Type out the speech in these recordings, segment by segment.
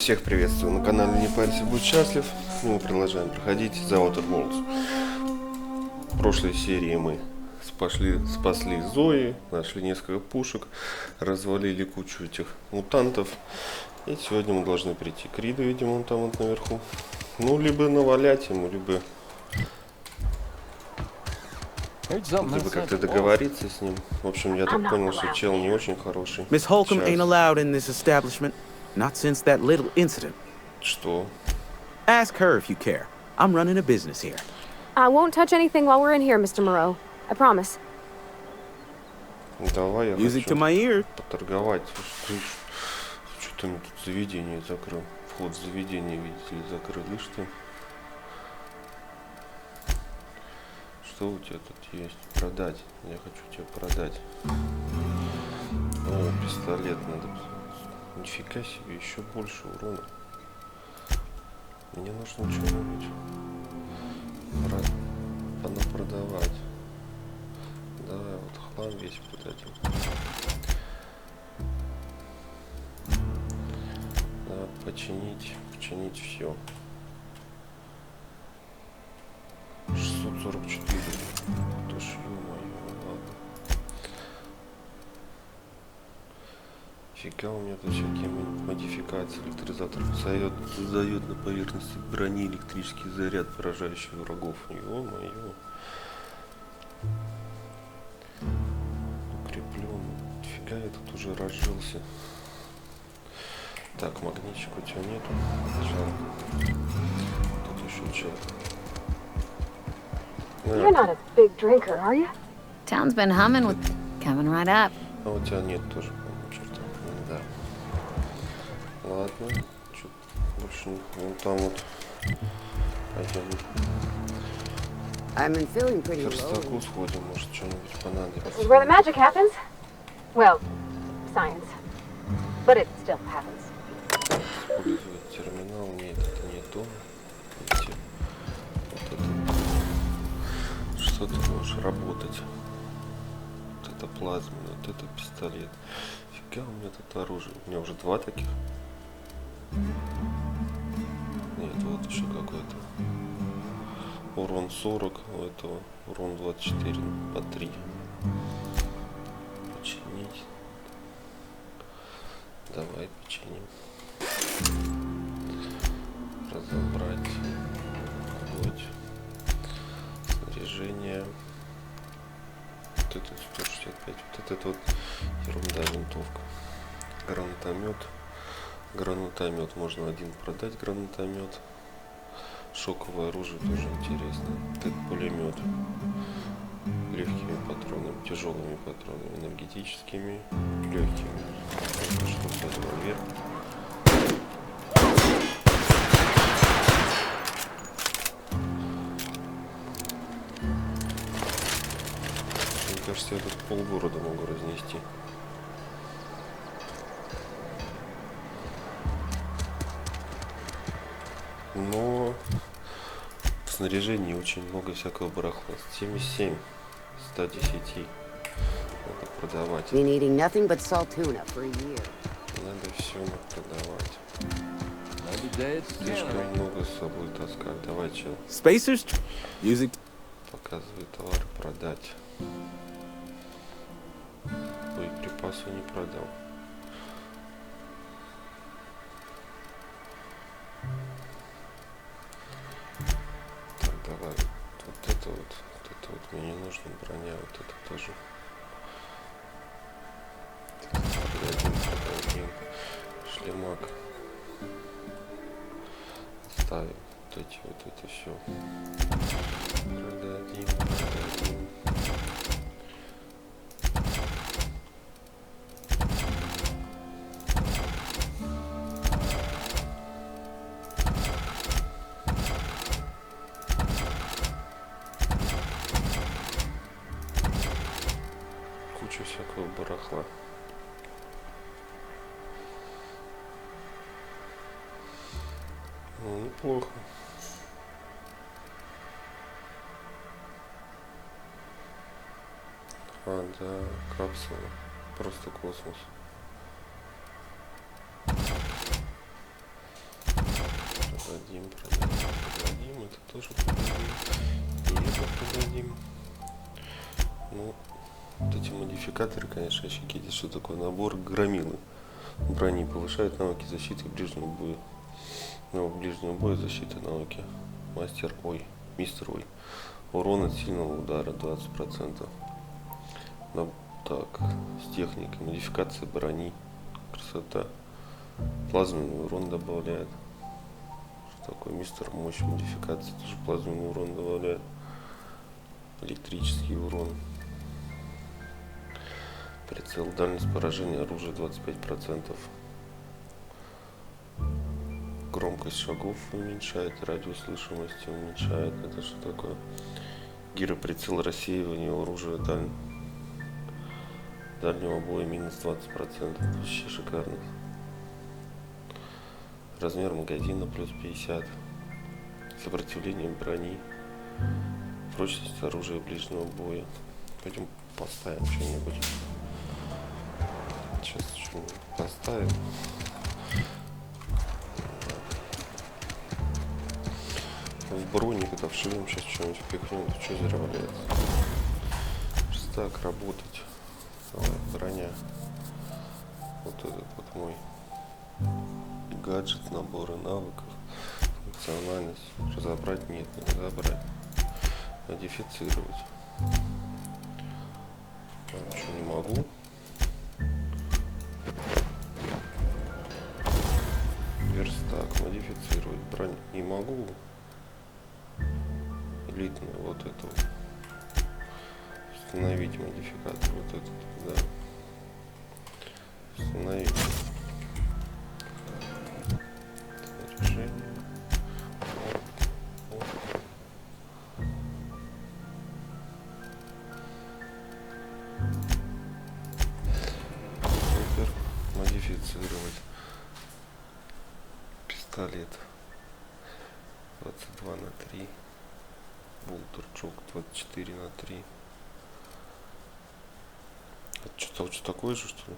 Всех приветствую на канале Не парься, будь счастлив. Мы продолжаем проходить The Outer Worlds. В прошлой серии мы спасли Зои, нашли несколько пушек, развалили кучу этих мутантов. И сегодня мы должны прийти к Риду, видимо, он там вот наверху. Ну, либо навалять ему, либо как-то договориться с ним. В общем, я так понял, что чел не очень хороший. Miss Holcomb ain't allowed in this establishment. Not since that little incident. Что? Ask her if you care. I'm running a business here. I won't touch anything while we're in here, Mr. Moreau. I promise. Давай, я Music to хочу my ear. поторговать. Что-то мне тут заведение закрыл. Вход в заведение, видите ли, закрыл. Видишь ты? Что у тебя тут есть? Продать. Я хочу тебе продать. О, пистолет надо. Нифига себе, еще больше урона. Мне нужно что-нибудь продавать. Давай вот хлам весь подадим. Надо починить все. 644. Это ж ё-моё, ладно. Фига у меня тут всякие модификации. Электризатор создает на поверхности брони электрический заряд, поражающий врагов. Ё-моё. Укреплен. Фига я тут уже разжился. Так, магнитчик у тебя нету. Жалко. Тут еще чел. You're not a big drinker, are you? Town's been humming with coming right up. А у тебя нет тоже, по-моему, черта. Да. Ладно. Чё больше не... Вон там вот. Пойдем. I've been feeling pretty К верстаку low. сходим, может что-нибудь This понадобится. is where the magic happens. Well, science. But it still happens. Использовать терминал. Нет, это не то. Видите? Вот это. Что ты можешь работать? Вот это плазменный, вот это пистолет. Фига у меня тут оружие. У меня уже два таких. Нет, вот еще какой-то. Урон 40, у этого урон 24 по 3. Починить. Давай починим. Разобрать. Вот. Снаряжение. Вот это 165. Вот это вот ерунда, винтовка. Гранатомет. Можно один продать гранатомет. Шоковое оружие тоже интересно. Это пулемет. Легкими патронами, тяжелыми патронами, энергетическими, легкими. Что револьвер. Мне кажется, я тут полгорода могу разнести. Но в снаряжении очень много всякого барахла. 77, 110. Надо продавать. Been eating nothing but salt tuna for a year. Надо все продавать. Слишком много с собой таскать. Давай, чел. Spacers. Music. Показывай товар, продать. Боеприпасы не продал. Так, давай. Вот это вот мне не нужно, броня, вот это тоже. Продадим. Шлемак. Ставим вот это все. Продадим. Куча всякого барахла. Ну, неплохо. А, да, капсула. Просто космос. продадим, это тоже продадим, и это продадим. Ну, вот эти модификаторы, конечно, офигеть, что такое набор громилы. Брони повышает навыки защиты ближнего боя. Навык ближнего боя, защита навыки. Мистер Ой. Урон от сильного удара 20%. Так, с техникой. Модификация брони. Красота. Плазменный урон добавляет. Что такое мистер Мощь? Модификация тоже плазменный урон добавляет. Электрический урон. Прицел. Дальность поражения оружия 25%. Громкость шагов уменьшает, радиус слышимости уменьшает. Это что такое? Гироприцел рассеивания оружия дальнего боя минус 20%. Вообще шикарно. Размер магазина плюс 50. Сопротивление брони. Прочность оружия ближнего боя. Пойдем поставим что-нибудь. Сейчас что-нибудь поставим. В броник это вшивем, сейчас что-нибудь впихнем, то что зря валяется. Сейчас так работать. Давай, броня. Вот этот вот мой гаджет, наборы навыков, функциональность. Разобрать нет, не разобрать. Модифицировать. Ничего не могу. Верстак, модифицировать броню не могу. Элитный, вот это вот. Установить модификатор, вот этот, да. Установить. Снаряжение. Супер. Модифицировать. Пистолет 22 на 3. Болтерчок 24 на 3. Это что такое же, что ли?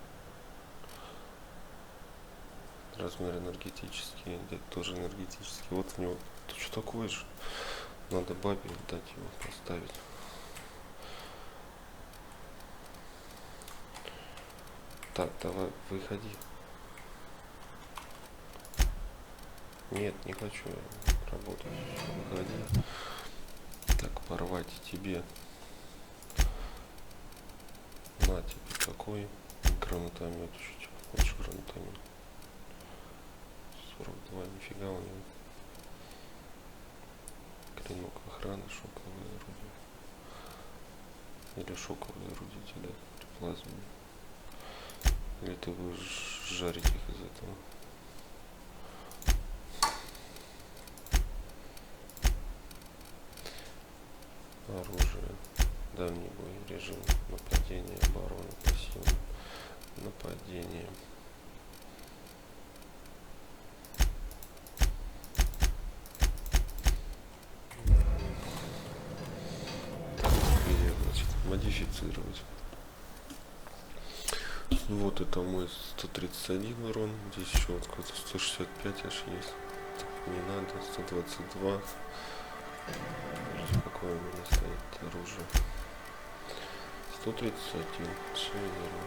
Размер энергетический, это тоже энергетический. Вот в него. Это что такое же? Надо бабе дать его поставить. Так, давай, выходи. Нет, не хочу я работать. Выходи. Так, порвать тебе. На тебе какой гранатомет. Хочешь гранатомет? 42, нифига у него. Клинок охраны, шоковое орудие. Или шоковое орудие тебя при плазме. Или ты будешь жарить их из этого. Оружие, дальний бой, режим, нападение, оборона, пассивное, нападение. Так, теперь, значит, модифицировать. Вот это мой 131 урон, здесь еще вот какой-то 165 аж есть. Так, не надо, 122. Какое у меня стоит оружие? 131. Все верно.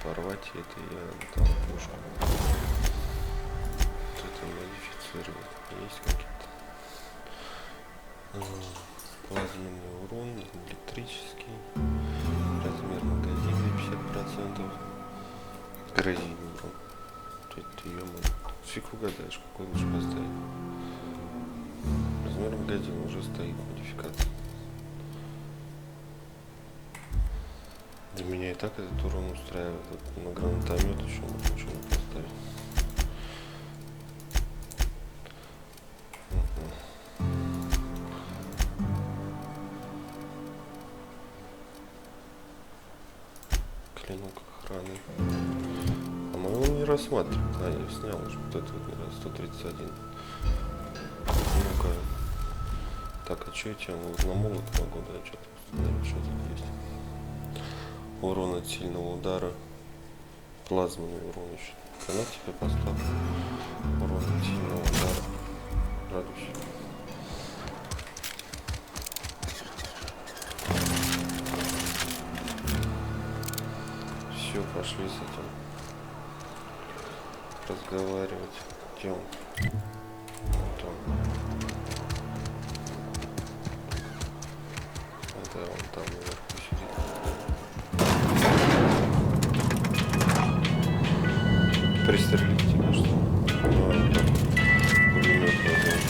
Порвать это я дал пушку. Вот это модифицировать. Есть какие-то. Плазменный урон, электрический. Размер магазина 50%. Коррозийный урон. Это ё-моё. Фиг угадаешь, какой лучше поставить. Размер магазина уже стоит, модификация. Для меня и так этот урон устраивает. Вот на гранатомет еще можно что-нибудь поставить. Клинок охраны. А мы его не рассматриваем. А, я снял уже вот это вот 131. Ну-ка. Так, а что я тебе на молот могу, да, что-то установить, что тут есть. Урон от сильного удара. Плазменный урон еще. на тебя поставлю. Урон сильного удара. Радуйся. Все, пошли с этим разговаривать. Где он? Вот он. Да, он там наверху сидит. Пристрелить тебя, что ли? Ну, он там пулемет возьмет.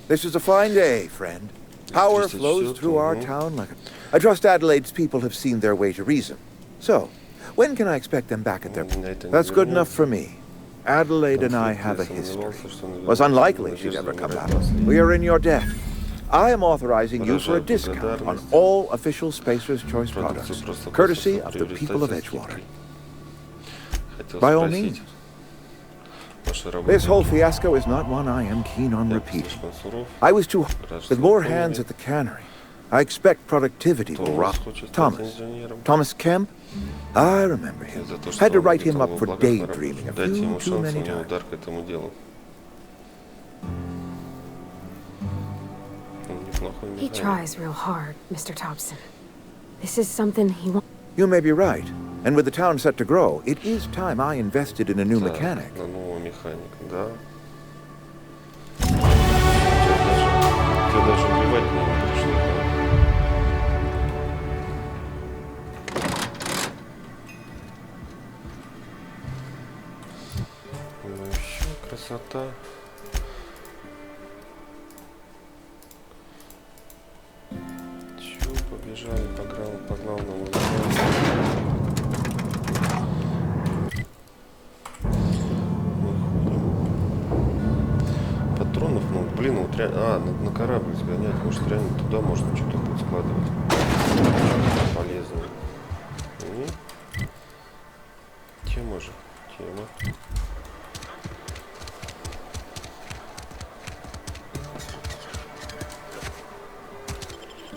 This is a fine day, friend. Power flows through our town like I trust Adelaide's people have seen their way to reason. So, when can I expect them back at their... That's good enough for me. Adelaide and I have a history. It was unlikely she'd ever come back. We are in your debt. I am authorizing you for a discount on all official Spacer's Choice products, courtesy of the people of Edgewater. By all means. This whole fiasco is not one I am keen on repeating. I was too... With more hands at the cannery, I expect productivity will rock. Thomas Kemp? I remember him. Had to write him up for daydreaming a few too many times. He tries real hard, Mr. Thompson. This is something he wants. You may be right. And with the town set to grow, it is time I invested in a new mechanic. Ну еще красота. Чё, побежали по главному. Патронов, ну блин, вот реально. На корабль сгонять, может реально туда можно что-то будет складывать. Полезное. И... Тема же. Тема.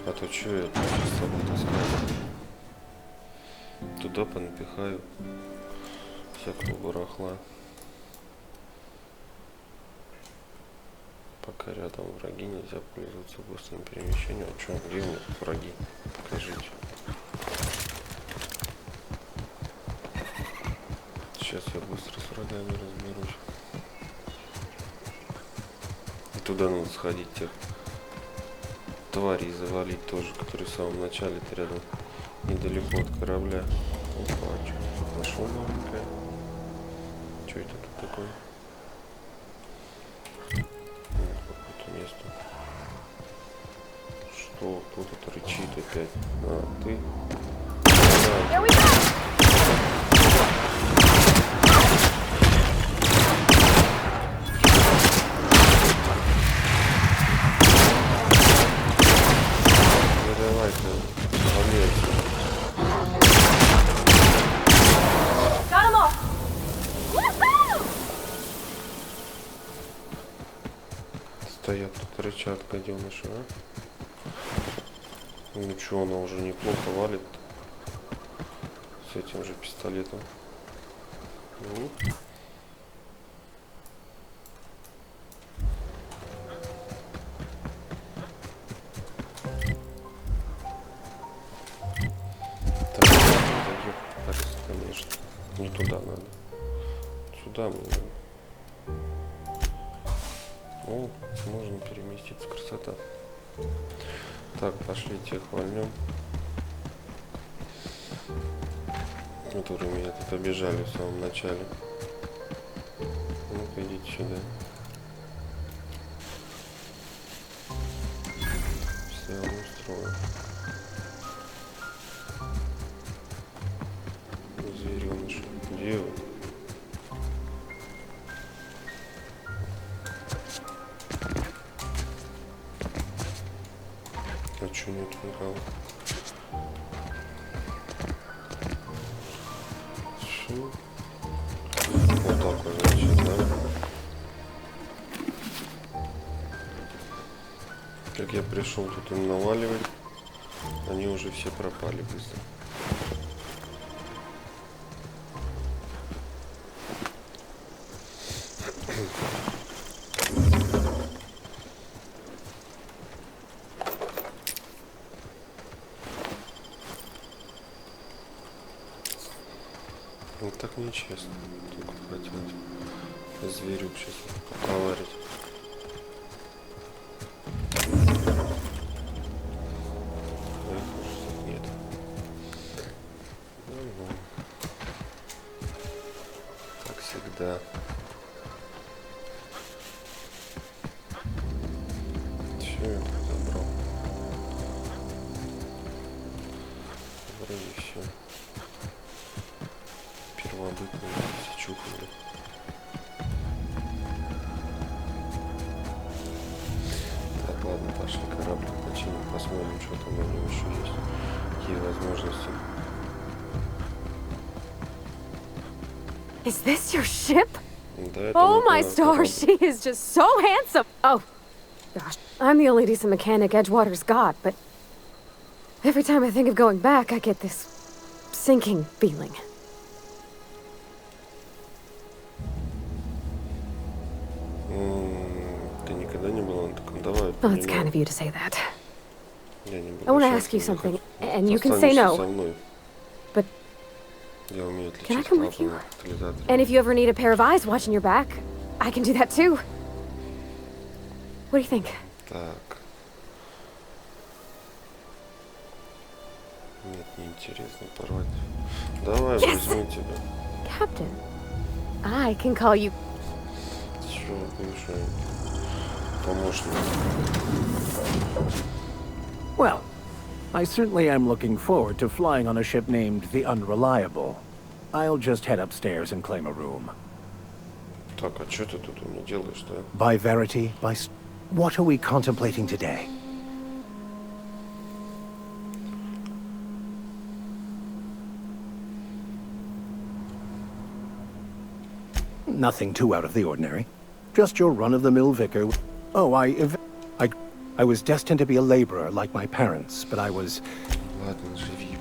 А то что я сейчас с собой таскаю? Туда понапихаю всякого барахла. Пока рядом враги, нельзя пользоваться быстрым перемещением. А что, где у меня враги? Покажите. Сейчас я быстро с врагами разберусь. И туда надо сходить, тех тварей завалить тоже, которые в самом начале-то рядом, недалеко от корабля. Опа, а что нашел маленькое? Что это тут такое? Какое-то место. Что кто-то рычит опять? А, ты? Стоят тут рычат гаденыши, а? Ну что, она уже неплохо валит с этим же пистолетом. Ну. Так, конечно. Не туда надо. Сюда мне надо. О, можно переместиться, красота. Так, пошли тех вольнем, которые меня тут обижали в самом начале. Ну-ка, идите сюда. Все я вам устрою. Звереныши. Где вы? А чё нет никого? Шо? Вот так вот, значит, да? Как я пришел, тут им наваливать. Они уже все пропали быстро. Вот так нечестно. Только хотят зверюк сейчас потоварить. Нет. Ну, как всегда. Все, я забрал. Вроде все. Первобытные все чухали. Так, ладно, пошли корабль починим, посмотрим, что там у него еще есть. Какие возможности. Is this your ship? Да, это Oh мой my stars, she is just so handsome. Oh, gosh, I'm the only decent mechanic Edgewater's got, but every time I think of going back, I get this sinking feeling. Ты никогда не была на таком? Давай. Well, it's kind of you to say that. Я не буду I want to сейчас ask you ехать. something, and you can say Останешься со no. мной. But Я умею can I отличить come with you? клапаны катализатора. And if you ever need a pair of eyes watching your back, I can do that too. What do you think? Так. Нет, неинтересно порвать. Давай, Yes! возьму тебя. Captain, I can call you. Все, бывший помощник. Well, I certainly am looking forward to flying on a ship named the Unreliable. I'll just head upstairs and claim a room. Так, а что ты тут у меня делаешь, да? By verity, what are we contemplating today? Nothing too out of the ordinary. Just your run-of-the-mill vicar. Oh, I was destined to be a laborer like my parents, but I was... Ладно, живи.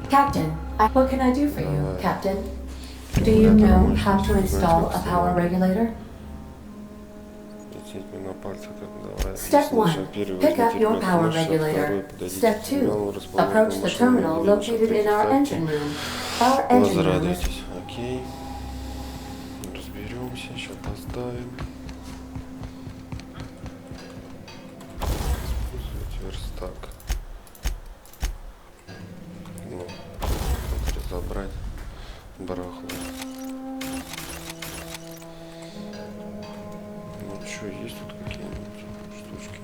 Captain, what can I do for you, Captain? Do you know how to install a power regulator? Лететь мне на пальцах, давай. Step 1. Pick up your power regulator. Step 2. Approach the terminal located in our engine room. Our engine room is... Возрадуйтесь. Окей. Разберемся, сейчас поставим. Использовать верстак. Ну, разобрать барахло. Ну что, есть тут какие-нибудь штучки?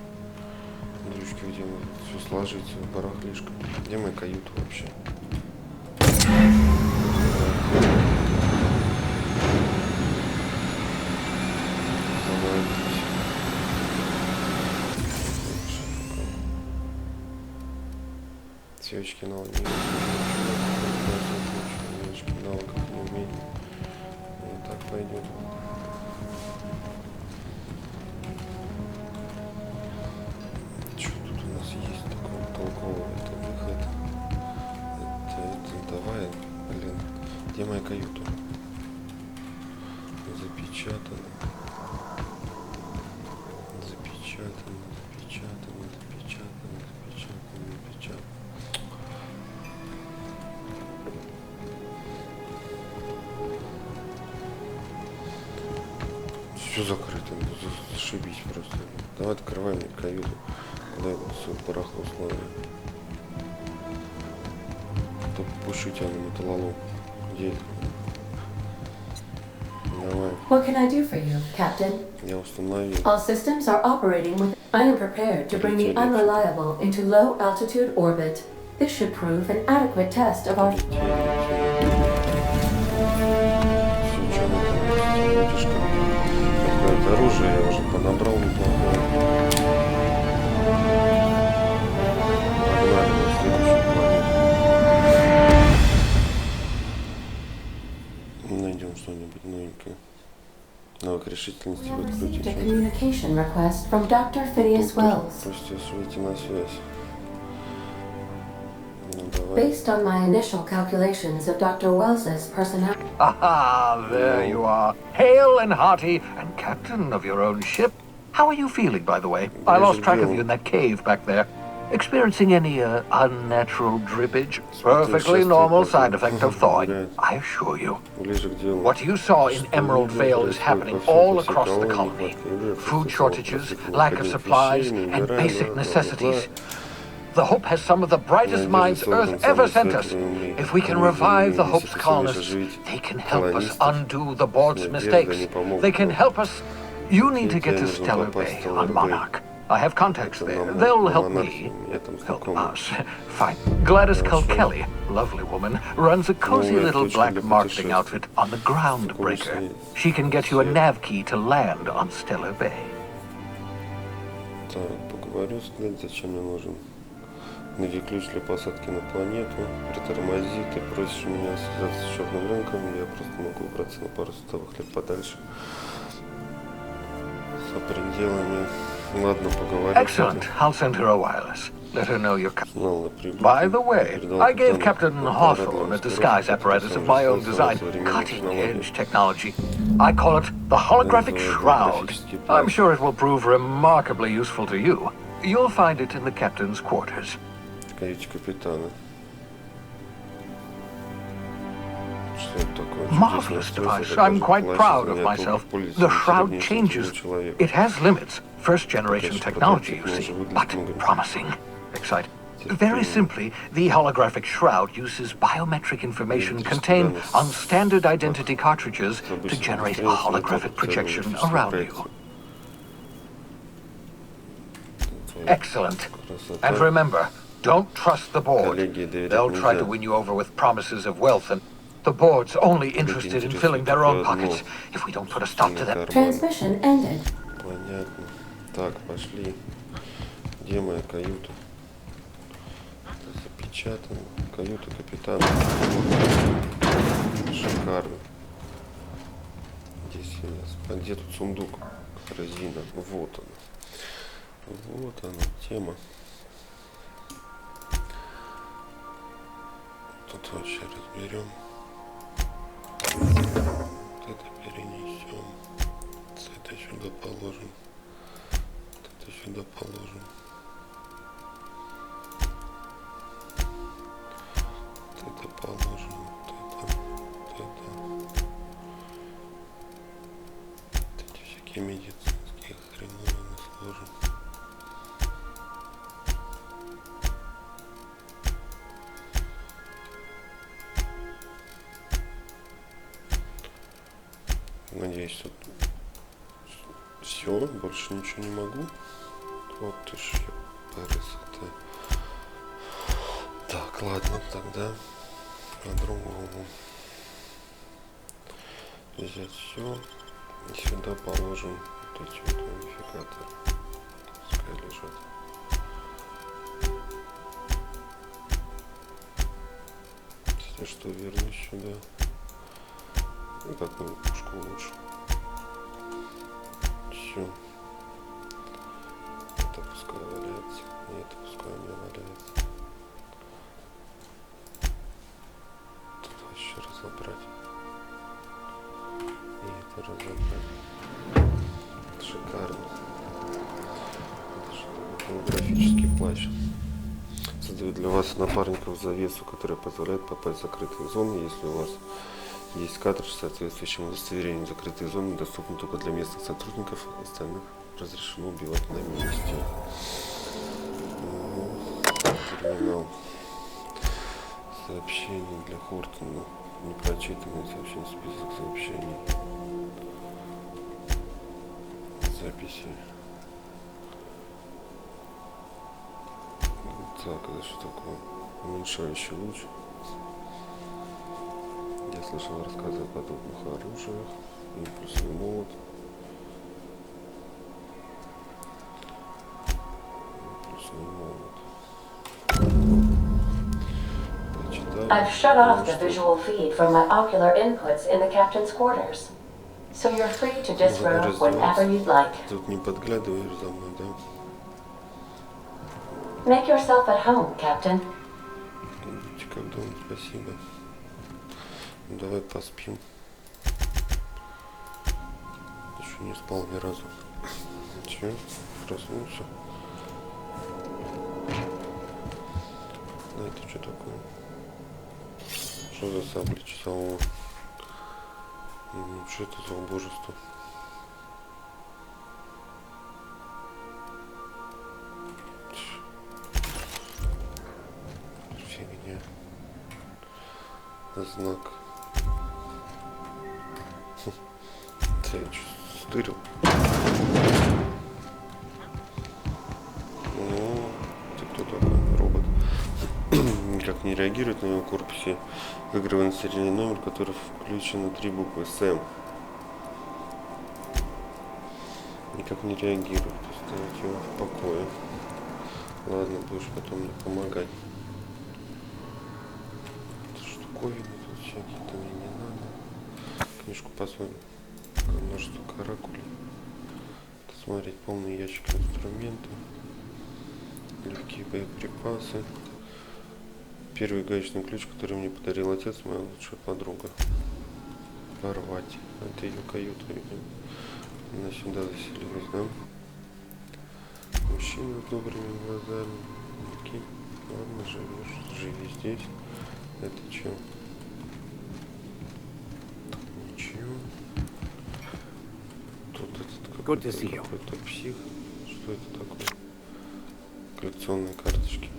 Дрючки, где все сложить, барахлишко. Где моя каюта вообще? Свечки на ладони. Свечки навыков не умею. Вот так пойдет. Что тут у нас есть такого толкового? Это выход. Это давай, блин. Где моя каюта? Запечатано. Запечатано, запечатано, запечатано, запечатано, запечатано. Все закрыто, зашибись просто. Давай открывай мне каюту. Куда я все барахло сложно. То пушу тебя на металлолом. Где это? Давай. What can I do for you, Captain? Я установил. All systems are operating with... I am prepared to bring the Unreliable into low-altitude orbit. This should prove an adequate test of our... Оружие я уже подобрал неплохое. Погнали на следующую планету. Найдем что-нибудь новенькое. Навык решительности We have received a подкрутить. communication request from Dr. Phineas Wells. Пусть выйти на связь. Based on my initial calculations of Dr. Wells's personality. Aha, there you are. Hale and hearty, and captain of your own ship. How are you feeling, by the way? I lost track of you in that cave back there. Experiencing any unnatural drippage? Perfectly normal side effect of thawing, I assure you. What you saw in Emerald Vale is happening all across the colony. Food shortages, lack of supplies, and basic necessities. The Hope has some of the brightest minds Earth ever sent us. If we can revive the Hope's colonists, they can help us undo the board's mistakes. They can help us. You need to get to Stellar Bay on Monarch. I have contacts there. They'll help me. Help us. Fine. Gladys Kelly, lovely woman, runs a cozy little black marketing outfit on the Groundbreaker. She can get you a nav key to land on Stellar Bay. Так, поговорю с ним, зачем мне нужен. Найди ключ для посадки на планету. Притормози, ты просишь меня связаться с черным рынком. Я просто могу убраться на пару световых лет подальше. С пределами. Ладно, поговорим. Excellent. I'll send her a wireless. Let her know you're coming. By the way, I gave Captain Hawthorne a disguise apparatus of my own design. Cutting-edge technology. I call it the holographic shroud. I'm sure it will prove remarkably useful to you. You'll find it in the captain's quarters. Каюте капитана. Что это такое? Marvelous device. I'm quite proud of myself. The shroud changes. It has limits. First-generation technology, you see, but promising. Exciting. Very simply, the holographic shroud uses biometric information contained on standard identity cartridges to generate a holographic projection around you. Excellent. And remember, don't trust the board. They'll try to win you over with promises of wealth, and the board's only interested in filling their own pockets. If we don't put a stop to that... Transmission ended. Понятно. Так, пошли. Где моя каюта? Запечатана. Каюта капитана. Шикарно. Здесь у нас. А где тут сундук? Корзина. Вот она. Вот она, тема. Тут вообще разберем. Вот это перенесем. Это сюда положим. Это сюда положим. Это положим. Это. Эти всякие медицинские хреновины сложим. Надеюсь, тут все, больше ничего не могу. Вот ты ж, красота. Так, ладно, тогда по-другому. Взять все и сюда положим вот эти вот унификаторы. Пускай лежат. Если что, вернусь сюда. И какую пушку лучше. Все. Это пускай валяется. И это пускай у меня валяется. Тут вообще разобрать. И это разобрать. Шикарно. Это что, голографический плащ. Создаю для вас напарников завесу, которая позволяет попасть в закрытые зоны, если у вас есть картридж с соответствующим удостоверением. Закрытые зоны доступны только для местных сотрудников, остальных разрешено убивать на месте. Терминал. Сообщение для Хортона. Непрочитанное сообщение, список сообщений. Записи. Так, это что такое? Уменьшающий луч. Я слышал рассказы о подобных оружиях. Импульсный молот. Импульсный молот. Почитаю. I've shut off the visual feed from my ocular inputs in the captain's quarters, so you're free to disrobe whenever you'd like. Тут не подглядываешь за мной, да? Make yourself at home, Captain. как дома, спасибо. Ну, давай поспим. Еще не спал ни разу. Че? Проснулся. Да, это что такое? Что за сабли часового? Что это за убожество? Фигня. Знак. Я что, стырил? Ну, ты кто такой? Робот. Никак не реагирует на его корпусе. Выигрываем серийный номер, который включен на 3 буквы СМ. Никак не реагирует. Оставить его в покое. Ладно, будешь потом мне помогать. Это штуковины тут всякие-то мне не надо. Книжку посмотрим. Множество каракулей. Смотреть полный ящик инструменты. Легкие боеприпасы. Первый гаечный ключ, который мне подарил отец, моя лучшая подруга. Порвать. Это ее каюта, видимо. Она сюда заселилась, да? Мужчина с добрыми глазами. Окей. Ладно, живешь. Живи здесь. Это что? Ничего. Тут этот какой-то псих. Что это такое? Коллекционные карточки.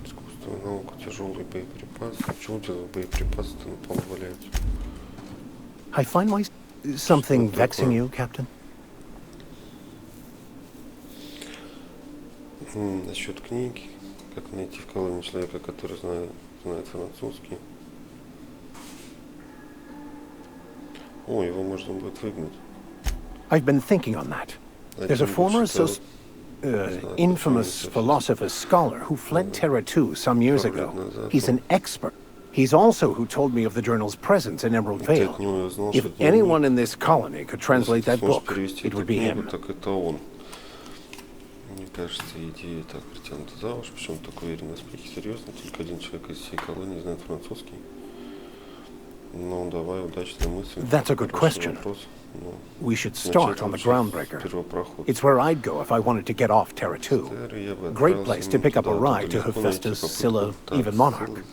Искусственная наука, тяжелые боеприпасы. Чего делают боеприпасы-то на полу валяются? I find my... Something vexing you, Captain? Насчет книги. Как найти в колонии человека, который знает французский. О, его можно будет выгнать. I've been thinking on that. There's a former infamous philosopher scholar who fled Terra 2 some years ago. He's an expert. He's also who told me of the journal's presence in Emerald Vale. If anyone in this colony could translate that book, it would be him. Так это он. Мне кажется, идея так притянута за уши. Почему такой уверенный успехи? Серьезно? Только один человек из всей колонии знает французский. Ну, давай, удачной мысли. That's a good question. We should start on the Groundbreaker. It's where I'd go if I wanted to get off Terra 2. Great place to pick up a ride to Hephaestus, Scylla, even Monarch.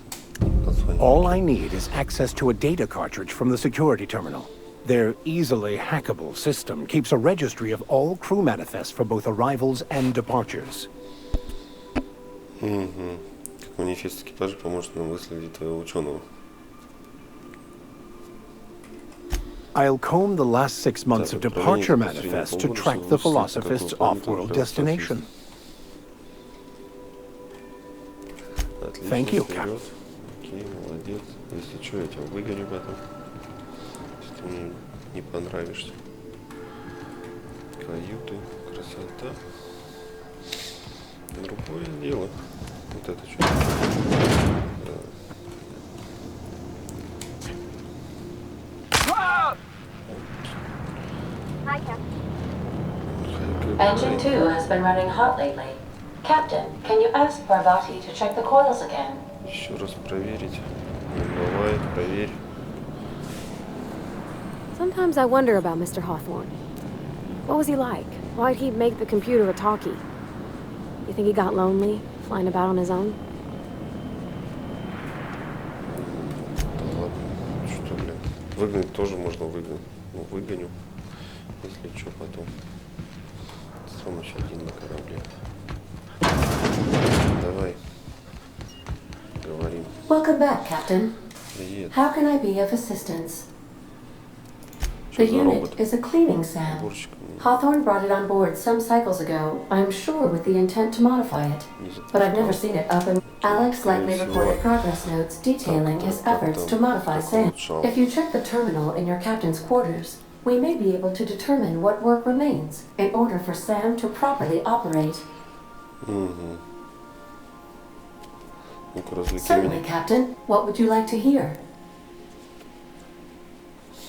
All I need is access to a data cartridge from the security terminal. Their easily hackable system keeps a registry of all crew manifests for both arrivals and departures. Как манифест экипажа поможет нам выследить твоего ученого. I'll comb the last 6 months of departure manifests to track the philosophist's off-world destination. Thank you, Captain. Окей, молодец. Если что, я тебя выгоню потом. Если ты мне не понравишься. Каюты, красота. Другое дело. Вот это что? Hi, Captain. Engine 2 has been running hot lately. Captain, can you ask Parvati to check the coils again? Еще раз проверить. Бывает, проверь. Sometimes I wonder about Mr. Hawthorne. What was he like? Why'd he make the computer a talkie? You think he got lonely, flying about on his own? Да ладно, что, блин. Выгнать тоже можно выгнать. Ну, выгоню. Если что, потом. Сам еще один на корабле. Давай. Говорим. Welcome back, Captain. Привет. How can I be of assistance? The unit is a cleaning SAM. Hawthorne brought it on board some cycles ago, I'm sure with the intent to modify it. But I've never seen it up and Alex likely recorded progress notes detailing his efforts to modify SAM. If you check the terminal in your captain's quarters, we may be able to determine what work remains in order for SAM to properly operate. Certainly, Captain. What would you like to hear?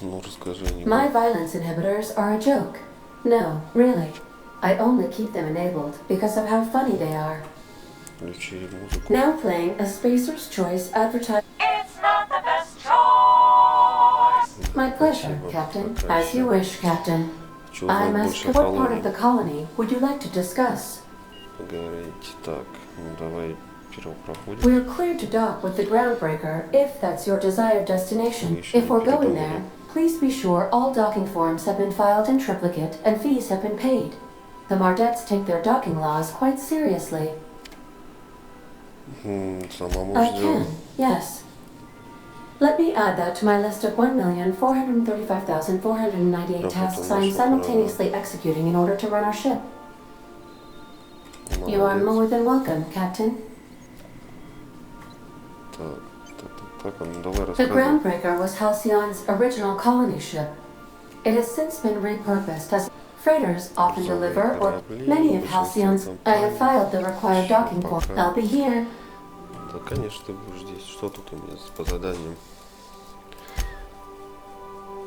Ну, расскажи. My violence inhibitors are a joke. No, really. I only keep them enabled because of how funny they are. Включи музыку. Now playing a Spacer's Choice advertisement. It's not the best choice. My pleasure, Captain. As you wish, Captain. I must. What part of the colony would you like to discuss? Поговорить. Так, ну давай первого проходим. We're clear to dock with the groundbreaker if that's your desired destination. If we're going there, please be sure all docking forms have been filed in triplicate and fees have been paid. The Mardettes take their docking laws quite seriously. I can, yes. Let me add that to my list of 1,435,498 tasks I am simultaneously executing in order to run our ship. You are more than welcome, Captain. The Groundbreaker was Halcyon's original colony ship. It has since been repurposed as freighters often deliver, or many of Halcyon's. I have filed the required docking port. I'll be here. Да, конечно, ты будешь здесь. Что тут у меня по заданиям?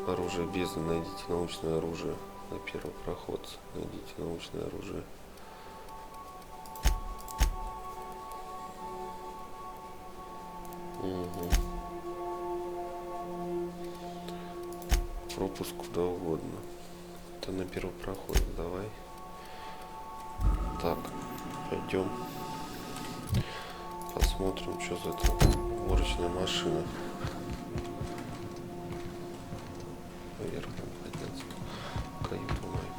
Оружие бездны. Найдите научное оружие на первый проход. Найдите научное оружие. Угу. Пропуск куда угодно. Это на первый проход. Давай. Так, пойдем. Посмотрим, что за это уборочная машина. Наверх надо подняться. Каюту мою.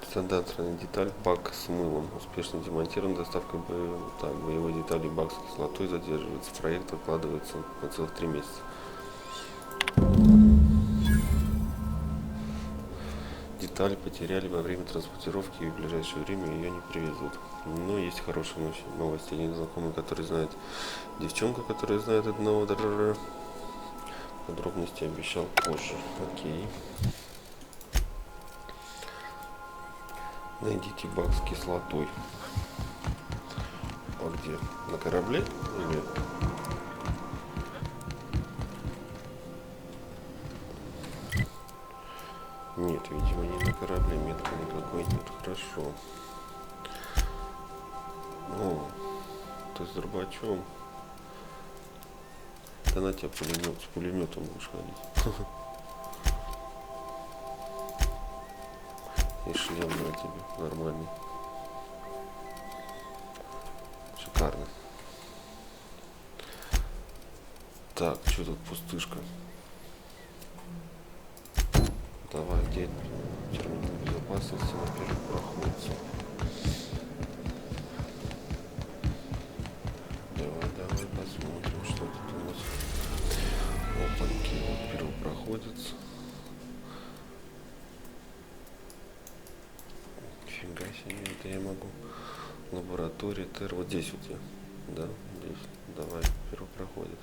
Стандартная деталь. Бак с мылом. Успешно демонтирован. Доставка боевой детали. Бак с кислотой задерживается. Проект откладывается на целых 3 месяца. Деталь потеряли во время транспортировки и в ближайшее время ее не привезут. Но есть хорошая новость. Один знакомый, который знает девчонку, которая знает одного. Подробности обещал позже. Окей. Найдите бак с кислотой. А где? На корабле или? Нет, видимо, не на корабле, метки никакой нет. Хорошо. О, ты с дробачом. Да на тебя пулемет, с пулеметом будешь ходить. И шлем на тебе нормальный. Шикарно. Так, что тут пустышка? Давай, где терминал безопасности на первом проходе? Давай посмотрим, что тут у нас. Опаньки, вот первопроходец. Фига себе, это я могу. Лаборатория, вот здесь вот я. Да, здесь. Давай, первопроходец.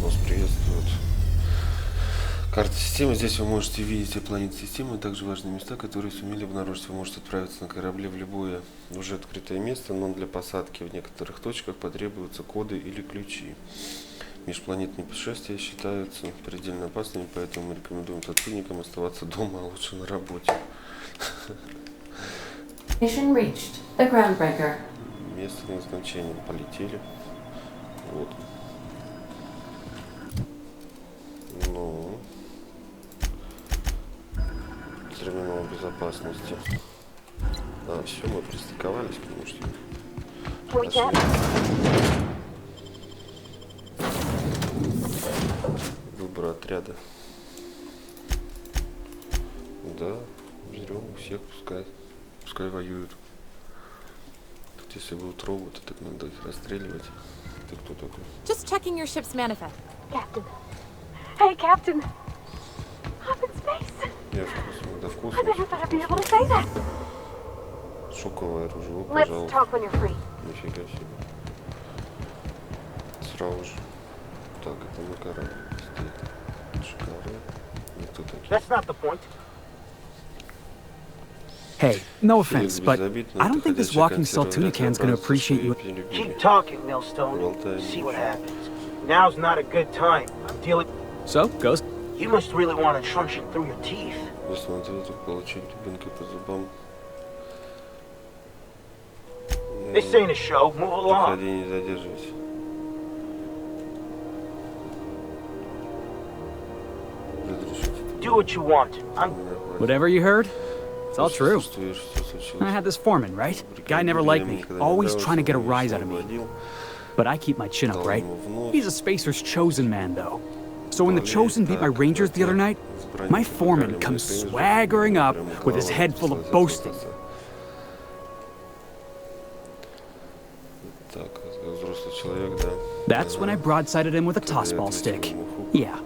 Вас приветствует карта системы. Здесь вы можете видеть все планеты системы, а также важные места, которые сумели обнаружить. Вы можете отправиться на корабле в любое уже открытое место, но для посадки в некоторых точках потребуются коды или ключи. Межпланетные путешествия считаются предельно опасными, поэтому мы рекомендуем сотрудникам оставаться дома, а лучше на работе. Место назначения. Полетели. Вот. Ну, терминал безопасности. А, все, мы пристыковались к нему, что ли? Выбор отряда. Да, берем всех, пускай воюют. Тут если будут роботы, так надо их расстреливать. Ты кто такой? Just checking your ship's manifest. Captain. Hey, Captain. I'm in space. Я в космосе, да в I космосе. never thought I'd be able to say that. Шоковое оружие, Let's пожалуйста. talk when you're free. Нифига себе. Сразу же. Так, это на корабле стоит. Шикарно. Никто такие. That's not the point. Hey, no offense, but I don't think this walking Saltuna can's gonna appreciate you. Keep talking, Millstone. See what happens. Now's not a good time. I'm dealing... So, Ghost? You must really want to truncheon through your teeth. This ain't a show. Move along. Do what you want. Whatever you heard, it's all true. I had this foreman, right? Guy never liked me, always trying to get a rise out of me. But I keep my chin up, right? He's a Spacer's chosen man, though. So when the Chosen beat my Rangers the other night, my foreman comes swaggering up with his head full of boasting. That's when I broadsided him with a tossball stick. Yeah.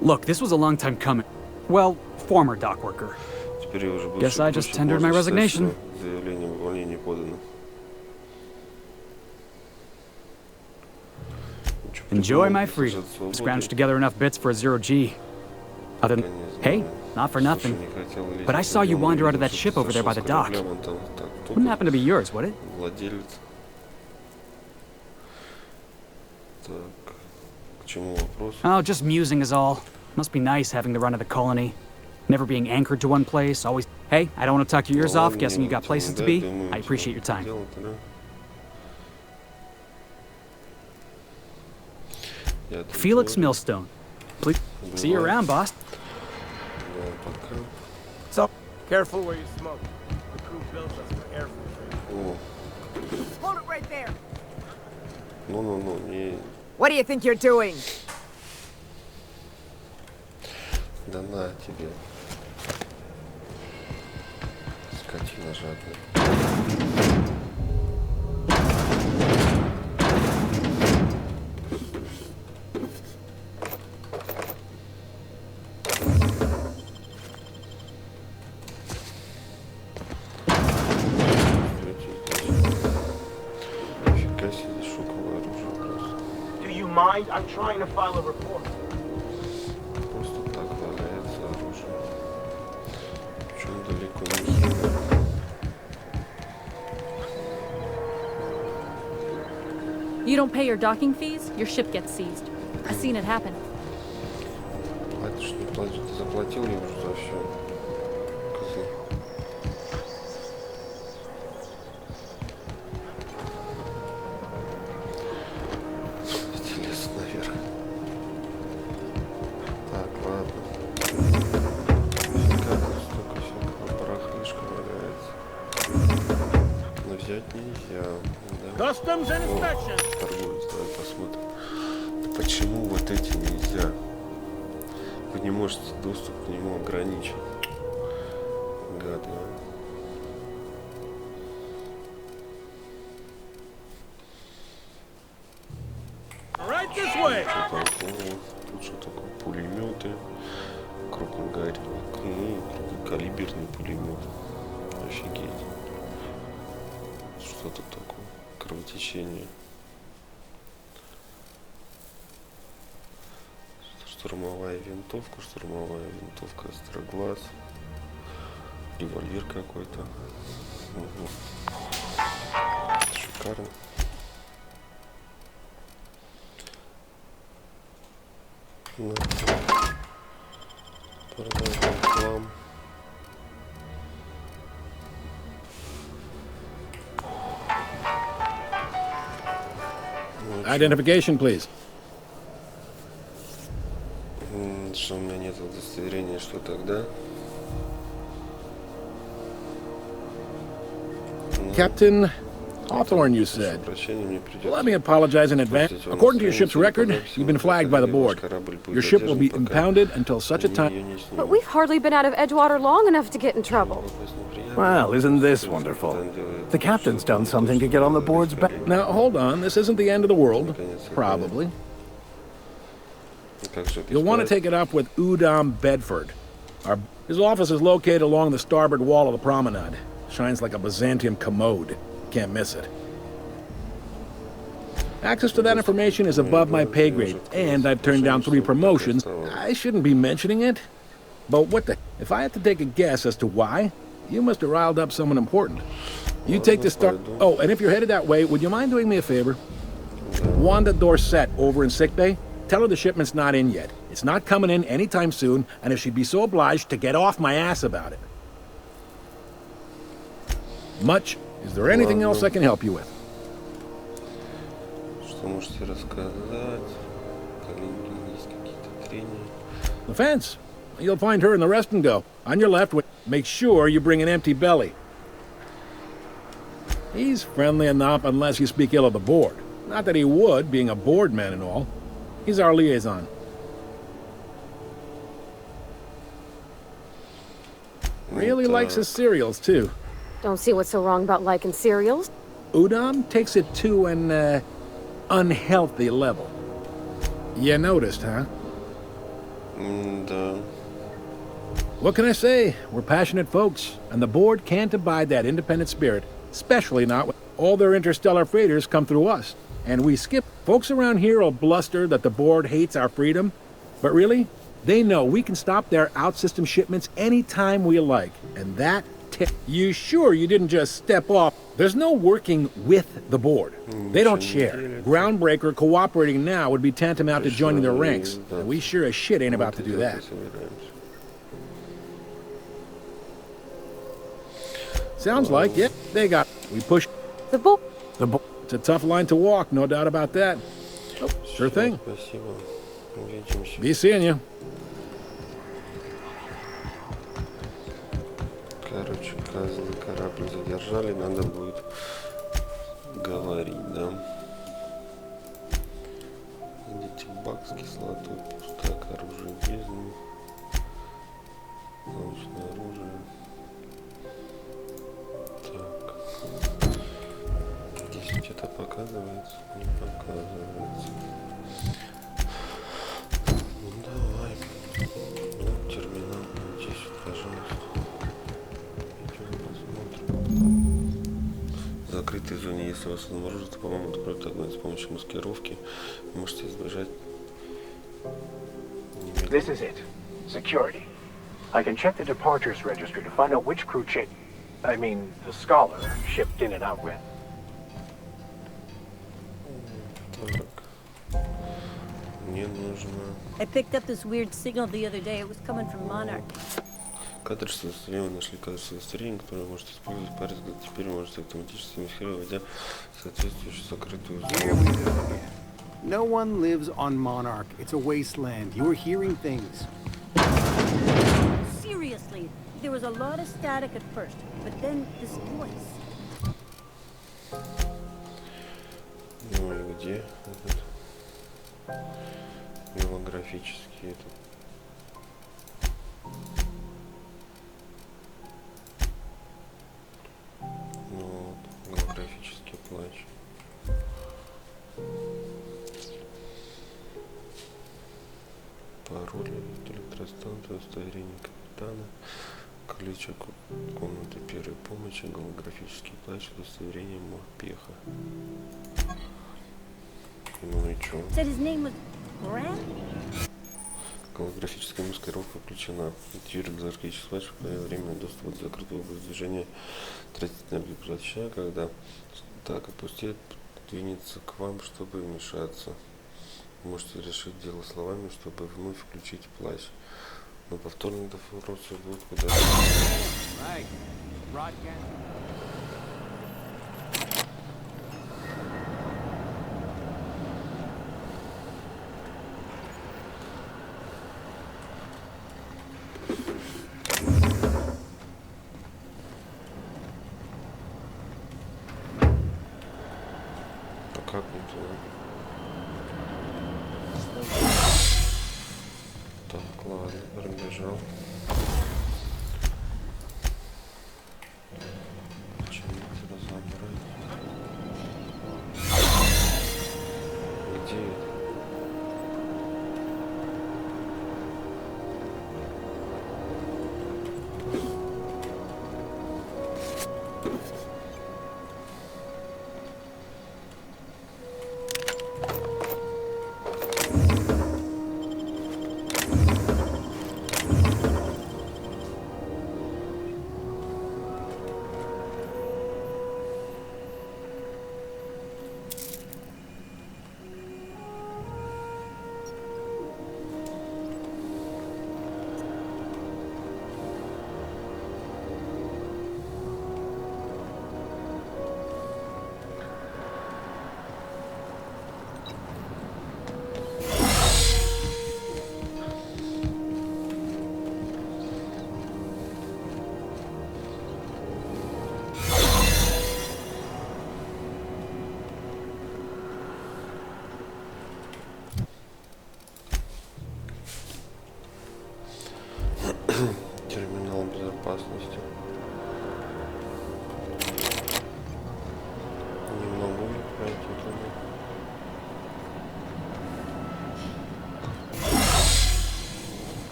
Look, this was a long time coming. Well, former dock worker. Guess I just tendered my resignation. Enjoy my freedom. Scrounged together enough bits for a 0G. Other than, hey, not for nothing. But I saw you wander out of that ship over there by the dock. Wouldn't happen to be yours, would it? Oh, just musing is all. Must be nice having the run of the colony. Never being anchored to one place, always... Hey, I don't want to talk your ears off, guessing you got places to be. I appreciate your time. Felix Millstone. Please see you around, boss. So, careful where you smoke. The crew builds us for air filtration. Hold it right there. No. What do you think you're doing? Да на тебе. Скотина жадная. I'm trying to file a report. Просто так валяется оружие. Причем далеко не хило. You don't pay your docking fees, your ship gets seized. I've seen it happen. Платишь, не платишь, ты заплатил мне уже за все. Козы. Customs and inspection. Торговец, давай посмотрим. Почему вот эти нельзя? Вы не можете доступ к нему ограничить. Гады. Right this way. Тут что такое? Пулеметы. Крупнокалиберный пулемет. Офигеть. Что тут такое? Кровотечение. Штурмовая винтовка, остроглаз. Револьвер какой-то. Угу. Шикарно. Продаем хлам. Identification, please. Что у меня нет удостоверения, что тогда? Captain Hawthorne, you said. Let me apologize in advance. According to your ship's record, you've been flagged by the board. Your ship will be impounded until such a time... But we've hardly been out of Edgewater long enough to get in trouble. Well, isn't this wonderful? The captain's done something to get on the board's back. Now, hold on. This isn't the end of the world. Probably. You'll want to take it up with Udom Bedford. His office is located along the starboard wall of the promenade. Shines like a Byzantium commode. Can't miss it. Access to that information is above my pay grade, and I've turned down 3 promotions. I shouldn't be mentioning it, but what the... If I had to take a guess as to why, You must have riled up someone important. You take the start. Oh, and if you're headed that way, would you mind doing me a favor? Wanda Dorset over in sickbay. Tell her the shipment's not in yet. It's not coming in anytime soon, and if she'd be so obliged to get off my ass about it. Much. Is there anything else I can help you with? The fence. You'll find her in the rest and go. On your left, make sure you bring an empty belly. He's friendly enough unless you speak ill of the board. Not that he would, being a board man and all. He's our liaison. Really likes his cereals, too. Don't see what's so wrong about liking cereals. Udon takes it to an, unhealthy level. You noticed, huh? What can I say? We're passionate folks, and the board can't abide that independent spirit, especially not when all their interstellar freighters come through us. And we skip. Folks around here will bluster that the board hates our freedom, but really, they know we can stop their out-system shipments anytime we like, and that you sure you didn't just step off? There's no working with the board. They don't share. Groundbreaker cooperating now would be tantamount to joining their ranks, and we sure as shit ain't about to do that. Sounds like, yeah, they got. We push. The board. It's a tough line to walk, no doubt about that. Oh, sure thing. Be seeing you. Короче, корабль задержали, надо будет говорить, да? Идите бак с кислотой, пустак, оружие бездны, научное оружие. Так. Здесь что-то показывается, не показывается. Ну давай. Ну, терминал, здесь, пожалуйста. В закрытой зоне, если вас обнаружат, то, по-моему, откроют огонь с помощью маскировки. Вы можете избежать. This is it. Security. I can check the departures registry to find out which crew the scholar shipped in and out with. Так. Мне нужно... I picked up this weird signal the other day. It was coming from Monarch. Качество удостоверения, нашли качество удостоверения, которое вы можете использовать в паре, теперь можете автоматически маскировать, вводя соответствующую закрытую зону. No one lives on Monarch. It's a wasteland. You're hearing things. Seriously, there was a lot of static at first, but then this voice. Ну и где этот голографический этот? Голографический плащ. Пароль от электростанции, удостоверение капитана, ключ от комнаты первой помощи, голографический плащ, удостоверение морпеха. Ну и чё? Голографическая маскировка включена. Активирует голографический плащ во время доступа к закрытой области движения. Тратить энергию плаща, когда так опустеет, двинется к вам, чтобы вмешаться. Вы можете решить дело словами, чтобы вновь включить плащ. Но повторные вопросы будут куда-то. Как не туда? Так, ладно, пробежал. Почему это разобрать? Где это?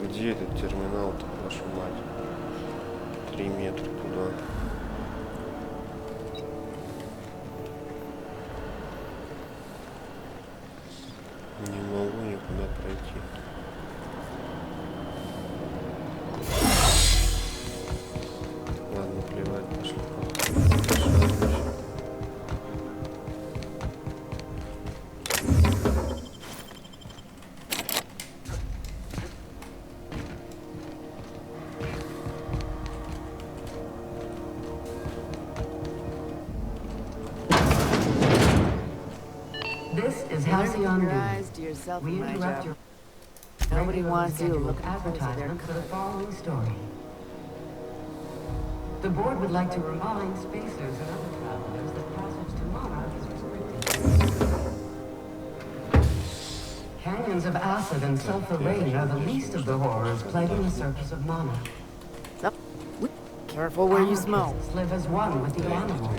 Где этот терминал-то, вашу мать? 3 метра туда. Не могу никуда пройти. Ладно, плевать, пошли. This is Halcyon Your eyes to yourself, We my interrupt job. your Nobody wants you to look advertisement for the following story. The board would like to remind spacers and other travelers that passage to Monarch is restricted. Canyons of acid and sulfur rain are the least of the horrors plaguing the surface of Monarch. Careful where you smoke. Anarchists live as one with the animals.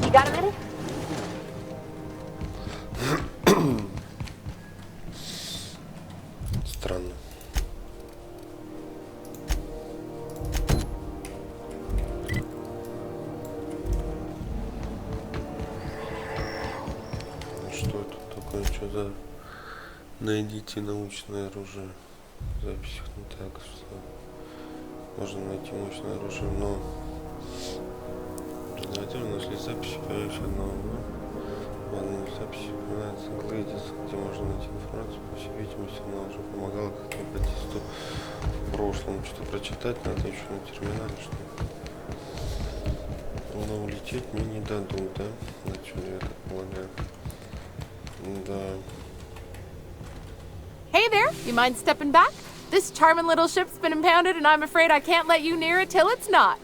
You got a minute? Странно. Что это такое? Что за... Найдите научное оружие. В записях не так, что можно найти научное оружие, но предлагатели нашли записи, появившись одного, в одной из записей упоминается Глэдис, где можно найти информацию, по всей видимости, она уже помогала как нападисту в прошлом. Что прочитать надо еще на терминале, что но улететь мне не дадут, да? Отсюда, я так полагаю. Да. Hey there, you mind stepping back? This charming little ship's been impounded and I'm afraid I can't let you near it till it's not.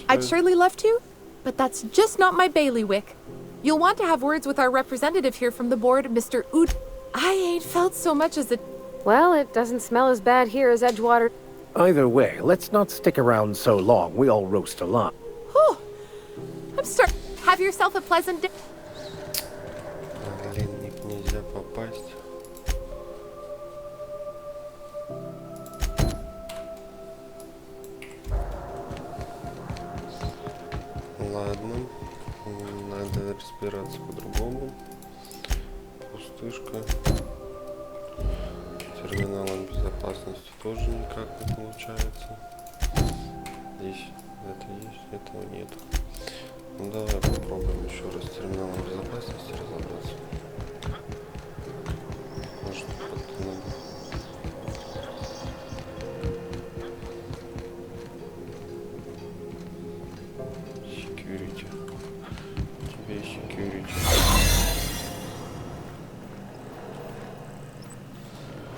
I'd surely love to, but that's just not my bailiwick. You'll want to have words with our representative here from the board, Mr. Oud. I ain't felt so much as a... Well, it doesn't smell as bad here as Edgewater. Either way, let's not stick around so long. We all roast a lot. Whew. I'm starting. Have yourself a pleasant day. Ленник нельзя попасть. Ладно, надо разбираться по-другому. Пустышка. Терминалом безопасности тоже никак не получается. Здесь это есть, этого нет. Ну давай попробуем еще раз с терминалом безопасности разобраться. Может, как-то надо. Security. Тебе security.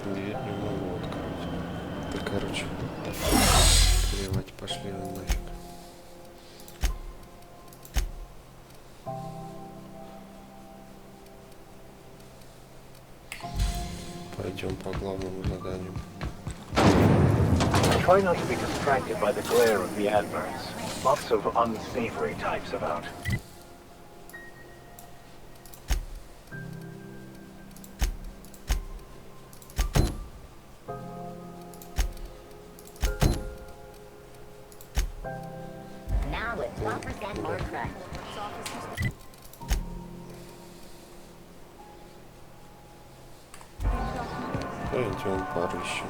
Дверь не могу открыть. Да, короче, плевать, пошли нафиг. Пойдем по главному заданию. Try not to be distracted by the glare of the adverts. Lots of unsavory types about. Now with 1% more crack. Пойдем порыщем.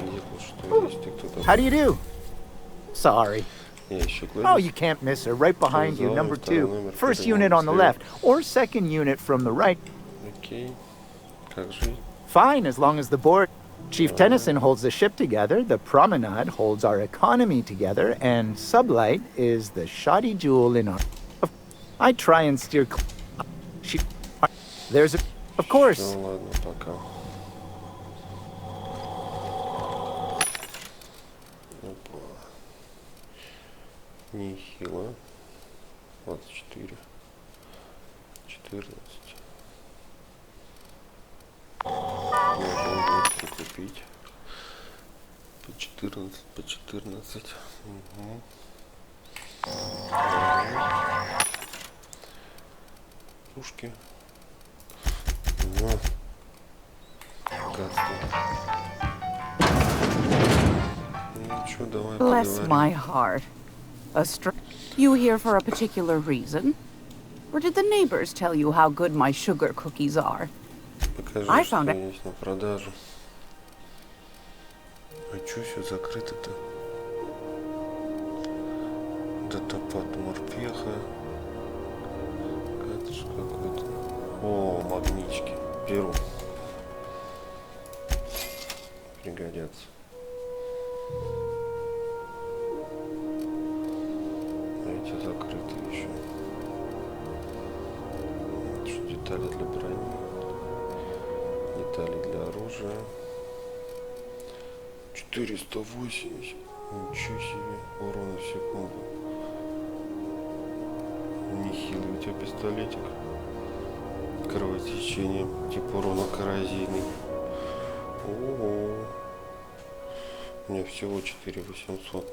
Видел, что есть кто-то. How do you do? Sorry. Я еще Oh, you can't miss her. Right behind you, number 2. First unit on the left, or second unit from the right. Окей. Как жизнь? Fine, as long as the board. Chief Tennyson holds the ship together, the Promenade holds our economy together, and Sublight is the shoddy jewel in our... I try and steer... There's a... Of course. Ну ладно, пока. Опа. Нехило. 24. 14. Можно будет купить. По 14, по 14. Угу. пушки. Но... Bless my heart. You here for a particular reason? Or did the neighbors tell you how good my sugar cookies are? I found it. Есть на продажу. А чё все закрыто-то? Датапад морпеха. Карточка какой-то. О, магнитики. Беру. Пригодятся. Эти закрыты еще. Что, детали для брони, детали для оружия. 480. Ничего себе, урона в секунду. Нехилый у тебя пистолетик. Кровотечение, типа урона коррозийный. О-о-о. У меня всего 4800.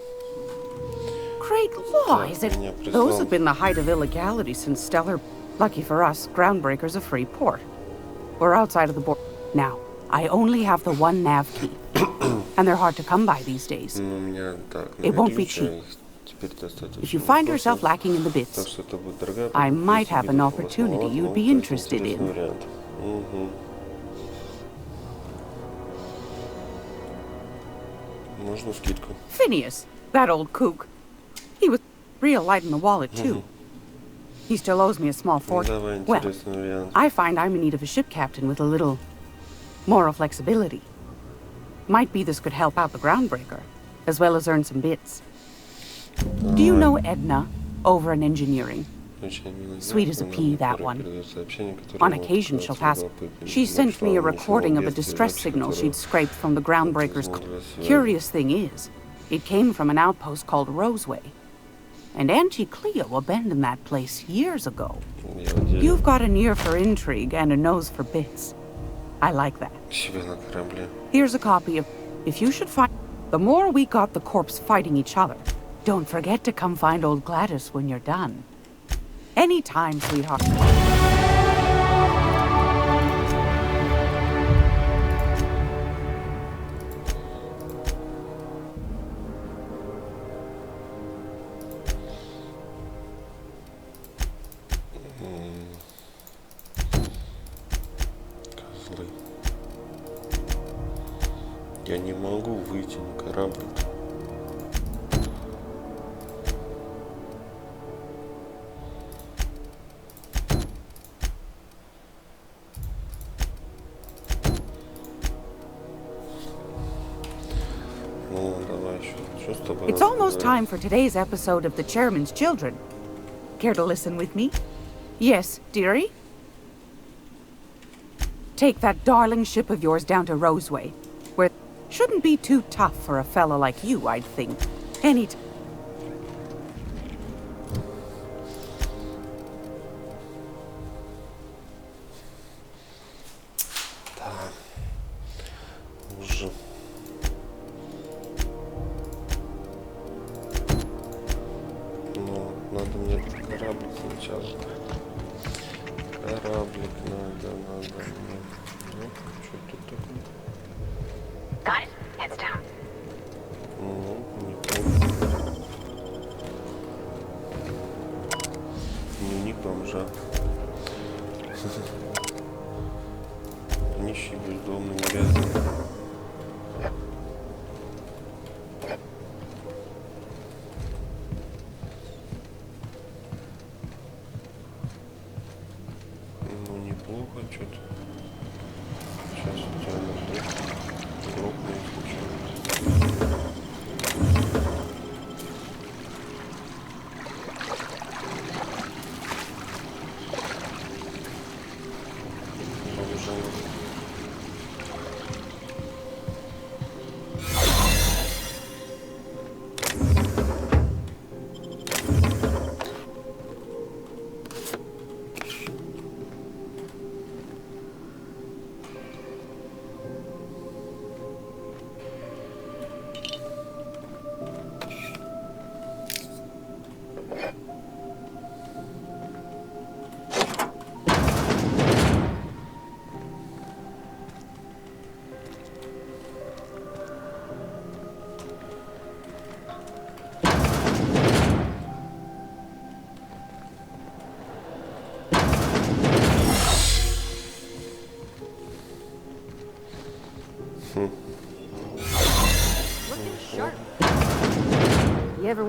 Great law, is it? Those have been the height of illegality since Stellar. Lucky for us, Groundbreaker's a free port. We're outside of the board. Now, I only have the one nav key. And they're hard to come by these days. It won't be cheap. If you find yourself lacking in the bits, I might have an opportunity you'd be interested in. Phineas, that old kook. He was real light in the wallet, too. He still owes me a small fortune. Well, I find I'm in need of a ship captain with a little moral flexibility. Might be this could help out the Groundbreaker, as well as earn some bits. Do you know Edna, over in engineering? Sweet as a pea, that one. On occasion, she'll pass. She sent me a recording of a distress signal she'd scraped from the Groundbreaker's. Curious thing is, it came from an outpost called Roseway. And Auntie Cleo abandoned that place years ago. You've got an ear for intrigue and a nose for bits. I like that. Here's a copy of... If you should find... The more we got the corpse fighting each other, don't forget to come find old Gladys when you're done. Anytime, sweetheart. Я не могу выйти на корабль. It's almost time for today's episode of The Chairman's Children. Care to listen with me? Yes, dearie? Take that darling ship of yours down to Roseway, where shouldn't be too tough for a fella like you, I'd think. Anytime. Got it. Heads down. Дневник бомжа. Нищий, бездомный, грязный. Ну, неплохо, что-то. Сейчас у тебя на дропный случай.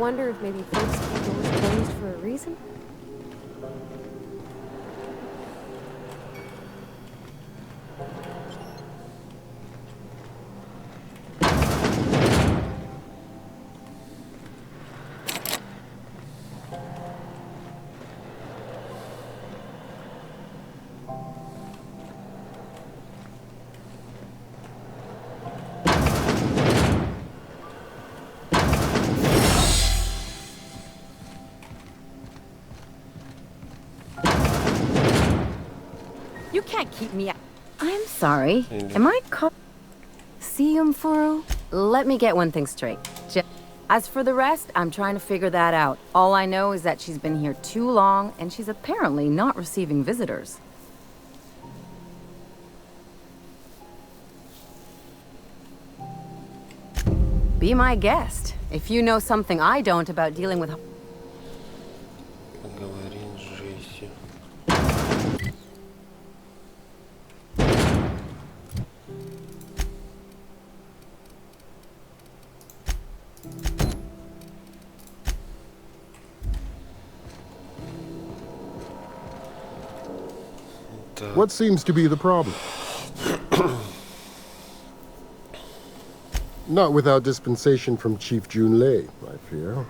wonder if maybe folks keep doors closed for a reason? You can't keep me out. I'm sorry. Am I See, Furu? Let me get one thing straight. As for the rest, I'm trying to figure that out. All I know is that she's been here too long, and she's apparently not receiving visitors. Be my guest. If you know something I don't about dealing with... What seems to be the problem? Not without dispensation from Chief Junlei, I fear.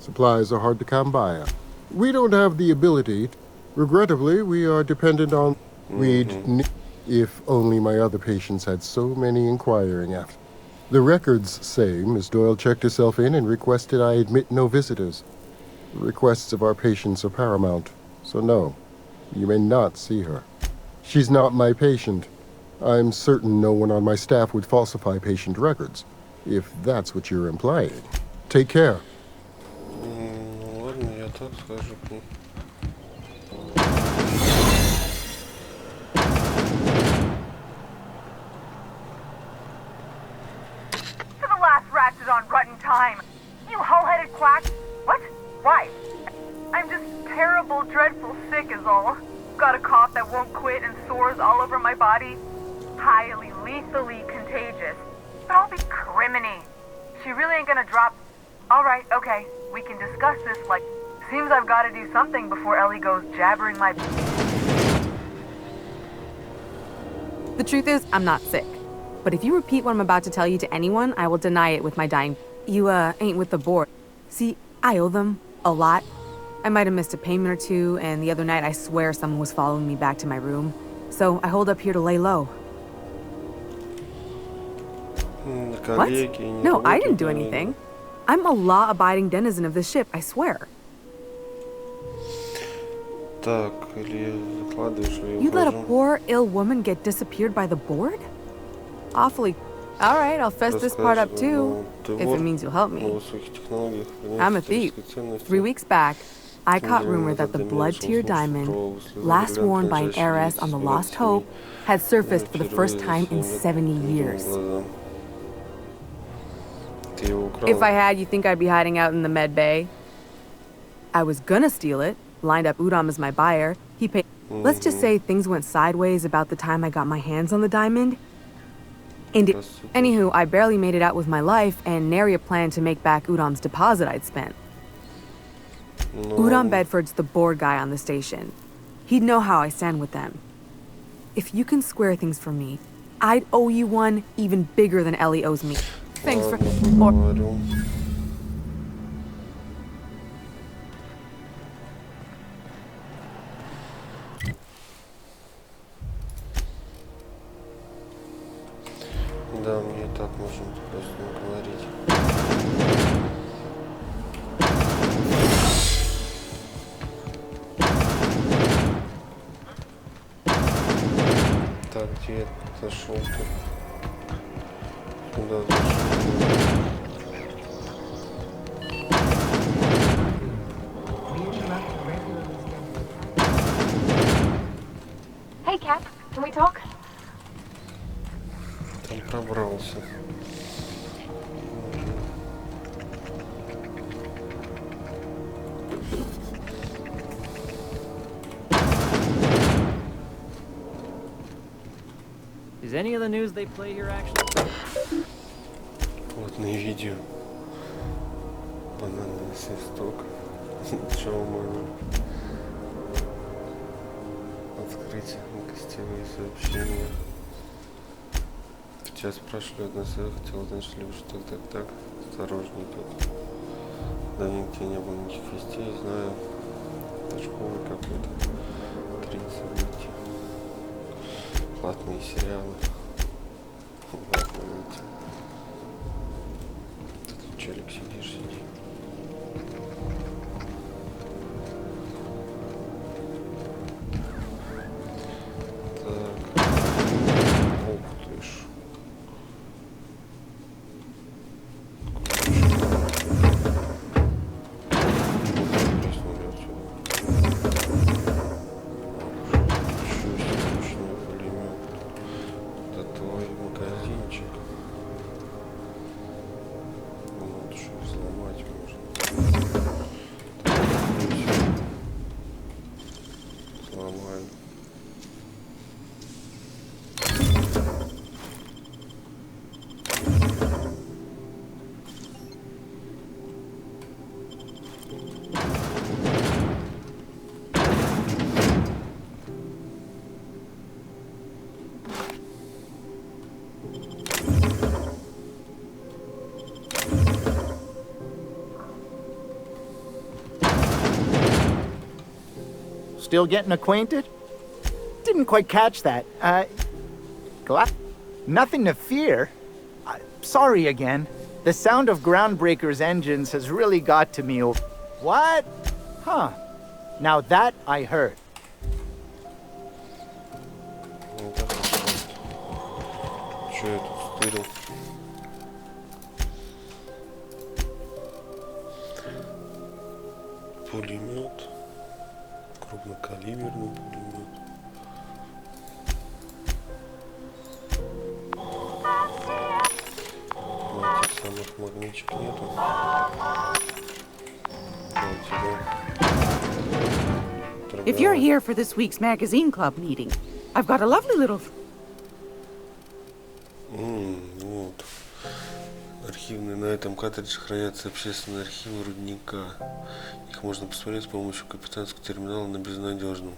Supplies are hard to come by. We don't have the ability. Regrettably, we are dependent on... If only my other patients had so many inquiring after. The records say Miss Doyle checked herself in and requested I admit no visitors. The requests of our patients are paramount, so no. You may not see her. She's not my patient. I'm certain no one on my staff would falsify patient records, if that's what you're implying. Take care. Ладно, я так скажу. To the last ratchet on rotten time. You hull-headed quack. What? Why? I'm just terrible, dreadful sick is all. Got a cough that won't quit and sores all over my body. Highly, lethally contagious. But I'll be criminy. She really ain't gonna drop... Alright, okay. We can discuss this like... Seems I've gotta do something before Ellie goes jabbering my... The truth is, I'm not sick. But if you repeat what I'm about to tell you to anyone, I will deny it with my dying... You, ain't with the board. See, I owe them a lot. I might have missed a payment or two, and the other night I swear someone was following me back to my room. So I hold up here to lay low. What? No, I didn't do anything. I'm a law-abiding denizen of this ship, I swear. You let a poor, ill woman get disappeared by the board? Awfully. All right, I'll fess this part up too, if it means you'll help me. I'm a thief. 3 weeks back, I caught rumor that the blood-tier diamond, last worn by an heiress on the Lost Hope, had surfaced for the first time in 70 years. If I had, you think I'd be hiding out in the med bay? I was gonna steal it, lined up Udam as my buyer. He paid... Let's just say things went sideways about the time I got my hands on the diamond. And anywho, I barely made it out with my life, and nary a plan to make back Udam's deposit I'd spent. Udam Bedford's the board guy on the station. He'd know how I stand with them. If you can square things for me, I'd owe you one even bigger than Ellie owes me. Thanks for... Да, мы и так можем просто говорить. Так, где зашел ты? Куда зашел? Hey, Cap, can we talk? Там пробрался. Is any of the news they play here actually? Плотные видео. Банальный свисток. Чего можно открыть гостевые сообщения. Час прошли, одна я хотела знать, что любишь так. Осторожней тут. Да нигде не было никаких вестей, знаю. Школы какой-то. 30 событий. Платные сериалы. Ладно, видите. Тут челик сидишь. Still getting acquainted? Didn't quite catch that. Nothing to fear. Sorry again. The sound of Groundbreaker's engines has really got to me. What? Huh. Now that I heard. Что я тут стырил? Пулемет. Крупнокалиберный пулемет. Этих самых магнитчик нету. If you're here for this week's magazine club meeting, I've got a lovely little... Вот. Архивные. На этом картридже хранятся общественные архивы рудника. Их можно посмотреть с помощью капитанского терминала на безнадежном.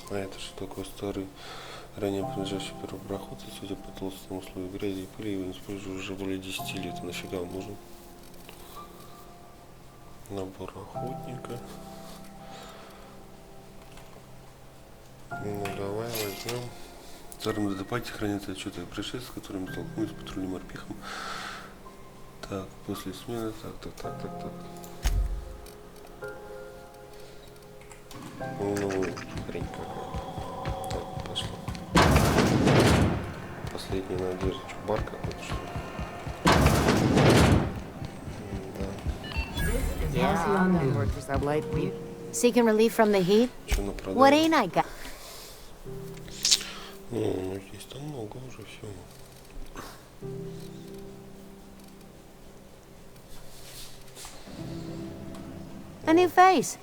А это что такое? Старый, ранее принадлежащий первопроходцу, судя по толстому слою грязи и пыли, его не используют уже более 10 лет. А нафига он нужен? Набор охотника. Ну давай возьмем. В старом датапаке хранятся отчеты о происшествиях, с которыми столкнулись с патрульным морпехом. Так, после смены, так. Ну, хрень какая. Так, пошло. Последняя надежда. Чубар какой-то, что ли? Yeah. Seeking relief from the heat? What ain't I got? Ну, здесь там много уже всего. A new face.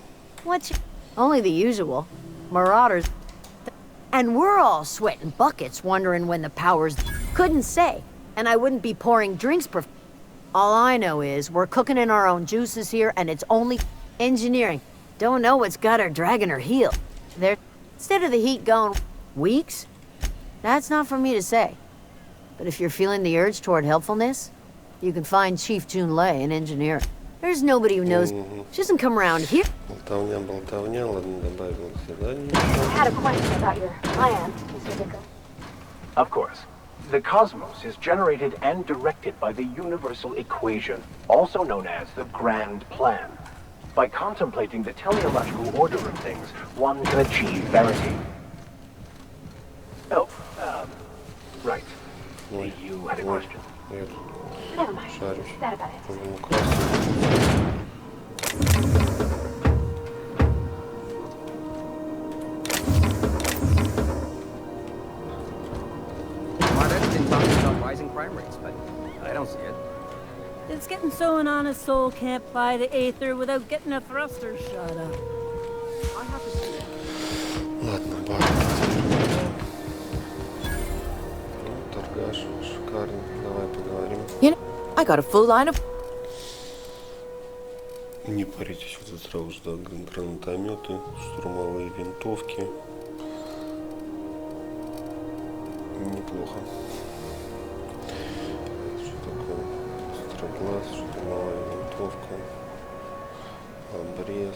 What's your... Only the usual. Marauders. And we're all sweating buckets wondering when the powers... Couldn't say. And I wouldn't be pouring drinks All I know is we're cooking in our own juices here and it's only engineering. Don't know what's got her dragging her heel. There... Instead of the heat going... Weeks? That's not for me to say. But if you're feeling the urge toward helpfulness, you can find Chief Junlei in engineering. There's nobody who knows. She doesn't come around here. Болтовня, ладно, добавил задание. I had a question about your plan, Mr. Dicker. Of course. The cosmos is generated and directed by the universal equation, also known as the Grand Plan. By contemplating the teleological order of things, one can achieve verity. Oh, right. You had a question. Нет. Never mind. Шарюсь. That about it. Marta's been talking about rising crime rates, but I don't see it. It's getting so an honest soul can't buy the Aether without getting a thruster shot up. I have to see it. Ладно, торгаш, шикарно. Давай поговорим. You know, I got a full line of... Не паритесь, вот это сразу же, да, гранатометы, штурмовые винтовки. Неплохо. Что такое? Строглаз, штурмовая винтовка, обрез.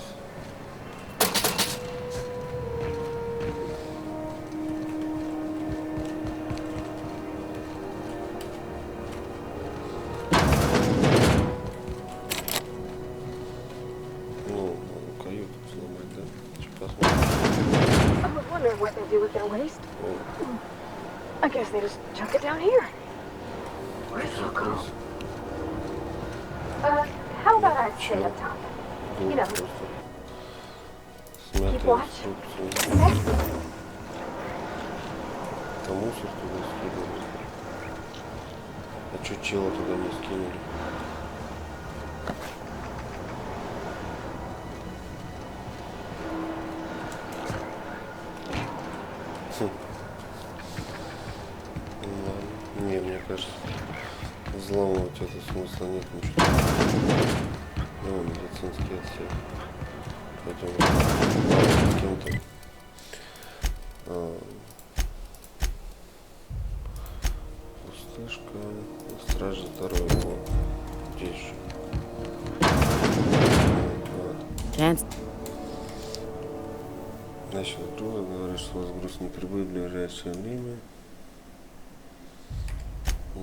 What they do with their waste? I guess they just chuck it down here. Where's it all go? How about I stay up top? You know, keep watch. Это мусор туда скидывают. А чё чела туда не скинули? Не, мне кажется, взламывать это смысла нет ничего. Ну, медицинский отсек. Пойдем с кем-то. Пустышка. Стража второй. Вот. Здесь же. Начал груза, говорит, что у вас груз не прибудет в ближайшее время.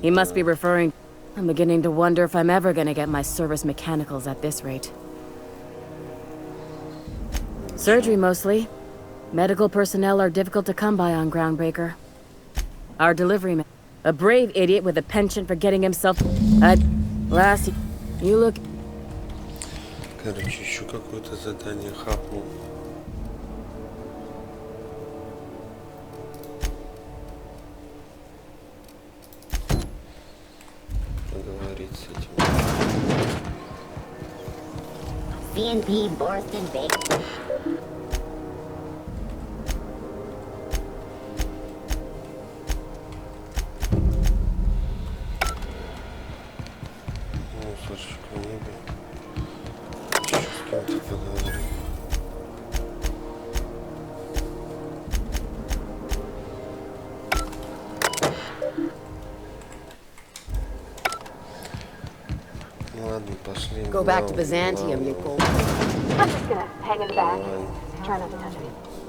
He must be referring... I'm beginning to wonder if I'm ever gonna get my service mechanicals at this rate. Surgery, mostly. Medical personnel are difficult to come by on Groundbreaker. Our delivery man... A brave idiot with a penchant for getting himself... Last... You look... Короче, еще какое-то задание хапнул. CNP Borston Bake. Go back to Byzantium, you fool. I'm just gonna hang in the back. Try not to touch me.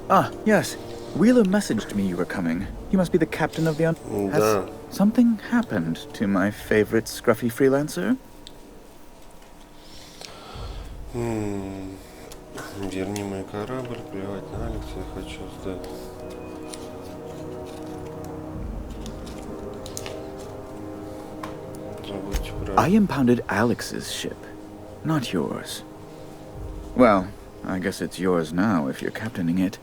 Ah, yes. Wheeler messaged me you were coming. You must be the captain of the Has something happened to my favorite scruffy freelancer? Верни мой корабль, плевать на Алекса, я хочу сдать. I impounded Alex's ship, not yours. Well, I guess it's yours now if you're captaining it.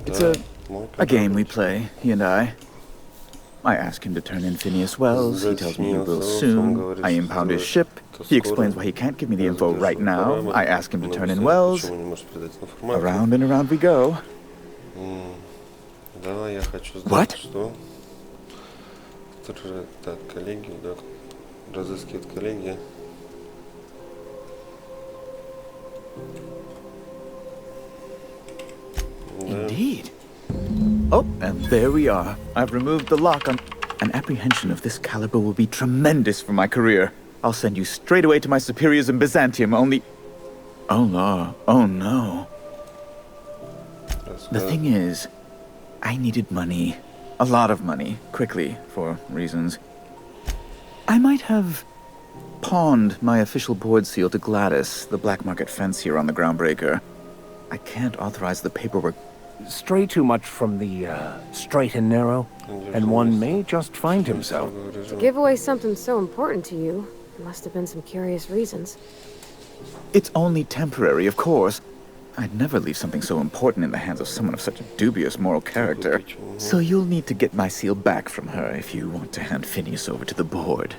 It's a game we play, he and I. I ask him to turn in Phineas Wells, he tells me he will soon. I impound his ship, he explains why he can't give me the info right now. I ask him to turn in Wells. Around and around we go. What? Так, коллегию, да. Разыскивает коллеги. Indeed. Oh, and there we are. I've removed the lock on... An apprehension of this caliber will be tremendous for my career. I'll send you straight away to my superiors in Byzantium, only... Oh, no. Oh, no. The thing is, I needed money. A lot of money, quickly, for reasons. I might have pawned my official board seal to Gladys, the black market fancier on the Groundbreaker. I can't authorize the paperwork. Stray too much from the straight and narrow, and one may just find himself. To give away something so important to you, there must have been some curious reasons. It's only temporary, of course. I'd never leave something so important in the hands of someone of such a dubious moral character. So you'll need to get my seal back from her if you want to hand Phineas over to the board.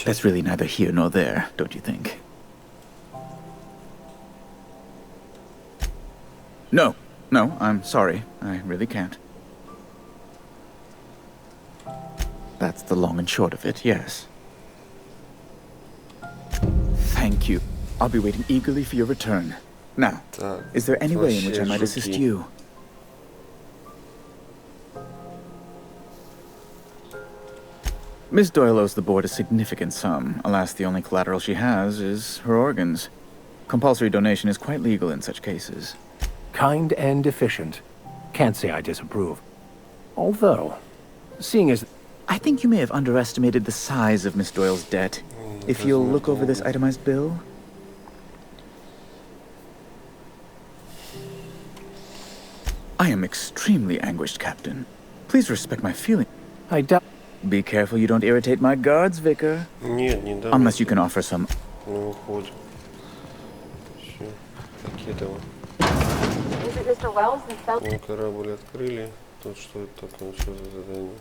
That's really neither here nor there, don't you think? No, I'm sorry. I really can't. That's the long and short of it, yes. Thank you. I'll be waiting eagerly for your return. Now, is there any way in which I might assist you? Miss Doyle owes the board a significant sum. Alas, the only collateral she has is her organs. Compulsory donation is quite legal in such cases. Kind and efficient. Can't say I disapprove. Although, seeing as... I think you may have underestimated the size of Miss Doyle's debt. If you'll look over this itemized bill... I am extremely anguished, Captain. Please respect my feeling. I doubt... Be careful you don't irritate my guards, Vicar. Нет, не дам. Unless you can offer some... Мы уходим. Все, покидываем. Ну, корабль открыли. Тут что это такое? Что за задание?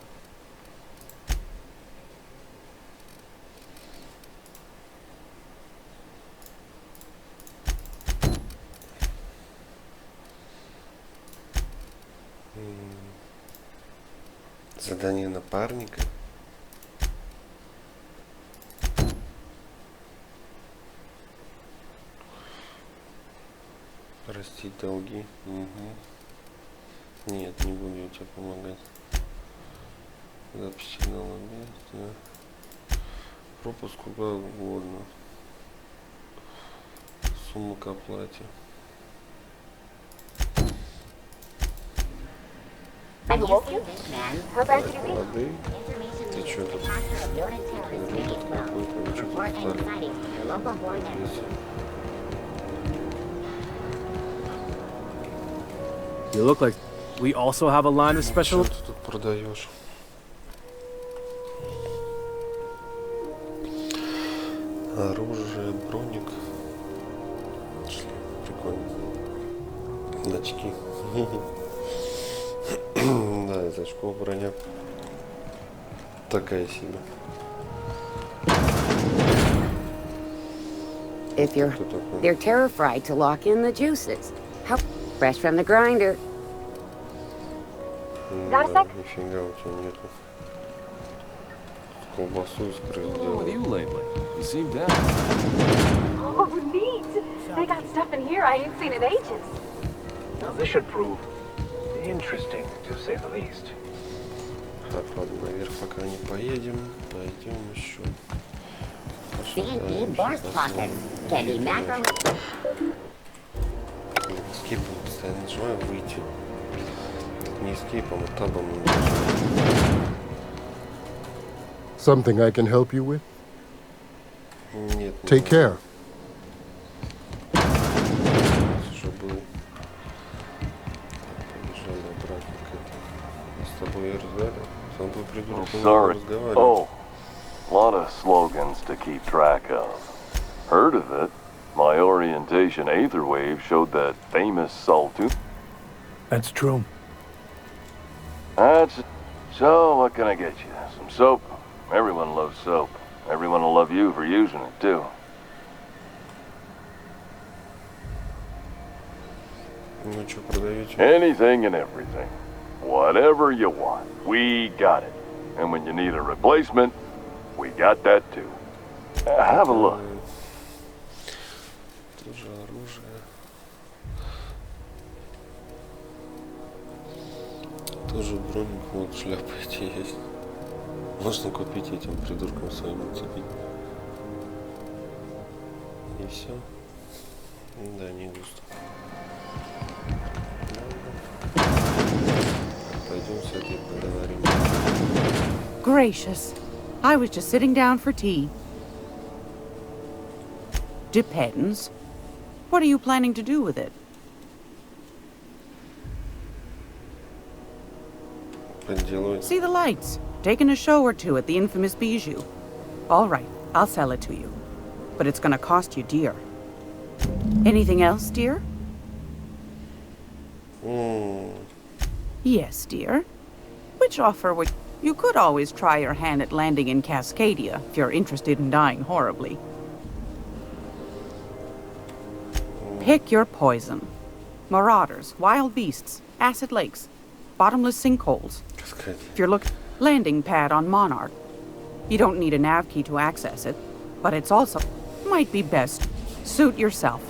Задание напарника. Простить долги. Угу. Нет, не буду я тебе помогать. Записи на лобби. Пропуск куда угодно. Сумма к оплате. Воды. Ты что тут? Робот какой-то. Что тут? You look like we also have a line of special. Что ты тут продаешь? Оружие, броник. Прикольно. Очки. Да, из очков броня такая себе. If they're terrified to lock in the juices. How fresh from the grinder. Got a sec? Нифига у тебя нету. Колбасу из крыс With you lately? You seem down. Oh, neat! They got stuff in here I ain't seen in ages. Now this should prove interesting, to say the least. Так, ладно, наверх пока не поедем. Пойдем еще. CNP burst pocket. Can be macro. Эскейпом постоянно нажимаю выйти. Не эскейпом, а табом. Something I can help you with? Нет. Take care. Уже был. Побежали обратно к этому. С тобой я разговаривал. С тобой придурок Sorry. разговаривал. Oh, lot of slogans to keep track of. Heard of it? My orientation aether wave showed that famous Saltooth. That's true. That's... So, what can I get you? Some soap? Everyone loves soap. Everyone will love you for using it, too. Ну, что продаете? Anything and everything. Whatever you want. We got it. And when you need a replacement, we got that, too. Have a look. Тоже оружие. Тоже броник, вот шляпа эти есть. Можно купить этим придуркам своим нацепить. И все. Да, не густо. Пойдем с этой поговорим. Gracious. I was just sitting down for tea. Depends. What are you planning to do with it? See the lights. Taking a show or two at the infamous Bijou. All right, I'll sell it to you. But it's gonna cost you dear. Anything else, dear? Yes, dear. Which offer would... You could always try your hand at landing in Cascadia if you're interested in dying horribly. Pick your poison. Marauders, wild beasts, acid lakes, bottomless sinkholes. If you're looking, landing pad on Monarch. You don't need a nav key to access it, but it's also might be best. Suit yourself.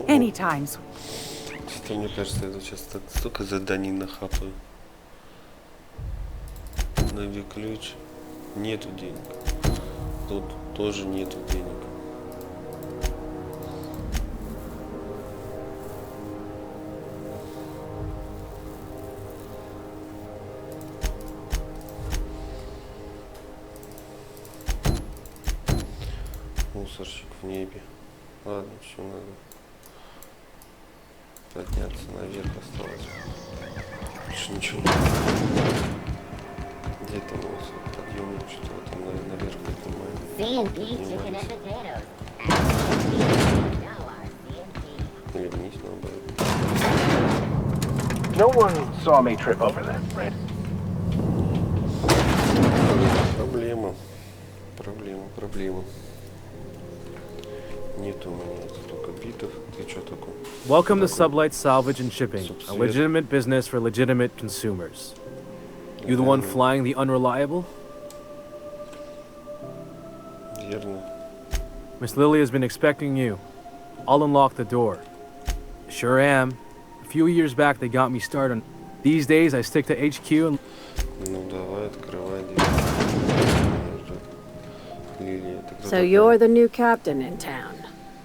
Anytime. Что-то мне кажется, я сейчас так столько заданий нахапаю. Найди ключ. Нету денег. Тут тоже нету денег. Мусорщик в небе. Ладно, все надо подняться наверх, осталось. Больше ничего. Где там у нас подъемник, что-то там наверх поднимаем. Или вниз, наоборот. No one saw me trip over that, right? Проблема. Нет у меня столько битов. Ты что такое? Welcome to Sublight Salvage and Shipping, a legitimate business for legitimate consumers. You the one flying the unreliable? Верно. Miss Lily has been expecting you. I'll unlock the door. Sure am. A few years back they got me started. These days I stick to HQ and... Ну давай, открывай дверь. So you're the new captain in town.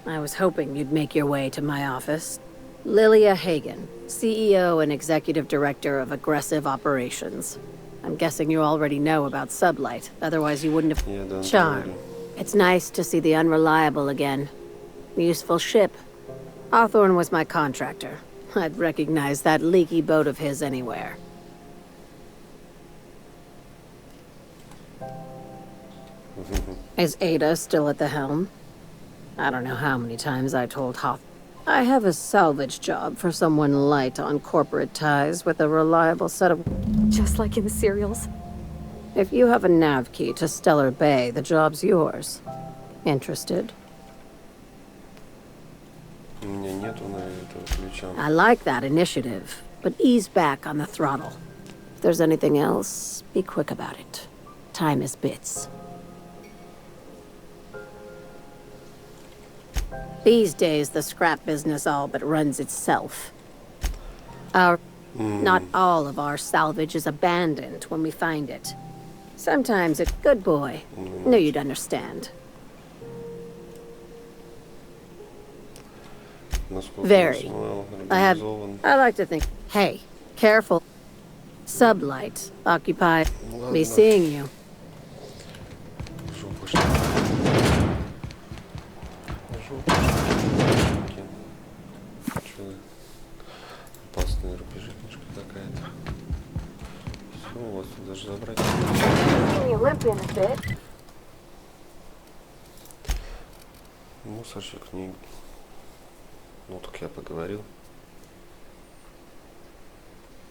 I was hoping you'd make your way to my office. Lilia Hagen, CEO and Executive Director of Aggressive Operations. I'm guessing you already know about Sublight, otherwise you wouldn't have... Charm. It's nice to see the Unreliable again. Useful ship. Hawthorne was my contractor. I'd recognize that leaky boat of his anywhere. Is Ada still at the helm? I don't know how many times I told Hawthorne. I have a salvage job for someone light on corporate ties with a reliable set of... Just like in the serials. If you have a nav key to Stellar Bay, the job's yours. Interested? I like that initiative, but ease back on the throttle. If there's anything else, be quick about it. Time is bits. These days, the scrap business all but runs itself. Not all of our salvage is abandoned when we find it. Sometimes it's good boy. Knew you'd understand. Very. I like to think, hey, careful. Sublight, occupied. Be seeing you. Опасные рубежи, книжка какая-то. Все, у вас тут даже забрать. Мусорщик книги. Ну так я поговорил.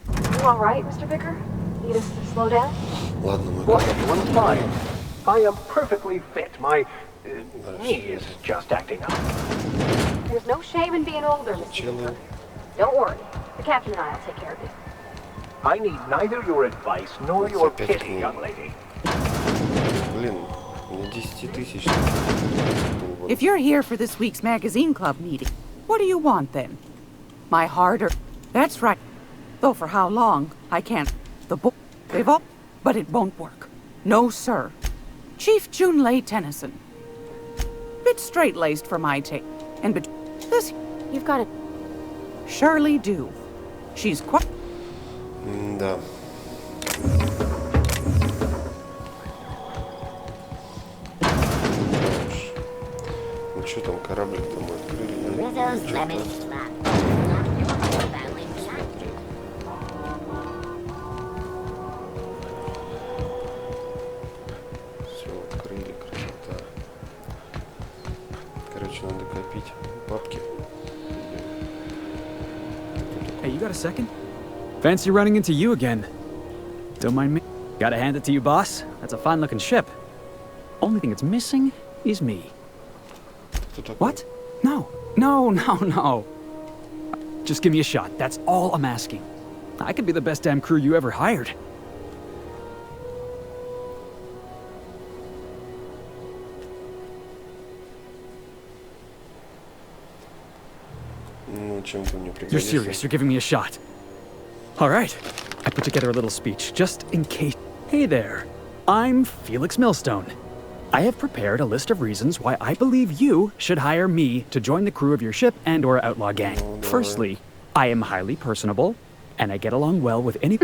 You all right, Mr. Vicker? Need us to slow down? Ладно, мы I'm fine. I am perfectly fit. My knee is just acting up. There's no shame in being older, Mr. Vicker. Don't worry. The captain and I will take care of you. I need neither your advice nor your pity, young lady. Блин, мне 10 тысяч. If you're here for this week's magazine club meeting, what do you want then? My harder... That's right. Though for how long, I can't... The book... They've all... But it won't work. No, sir. Chief Junlei Tennyson. Bit straight-laced for my taste. And this... You've got it. Surely do. She's quite... Да. Ну что там, кораблик-то мы открыли? Все, открыли, красота. Короче, надо копить бабки. Hey, you got a second? Fancy running into you again. Don't mind me. Gotta hand it to you, boss. That's a fine-looking ship. Only thing it's missing is me. What? No. Just give me a shot. That's all I'm asking. I could be the best damn crew you ever hired. You're serious. You're giving me a shot. All right. I put together a little speech just in case. Hey there. I'm Felix Millstone. I have prepared a list of reasons why I believe you should hire me to join the crew of your ship and/or outlaw gang. Firstly, I am highly personable, and I get along well with any.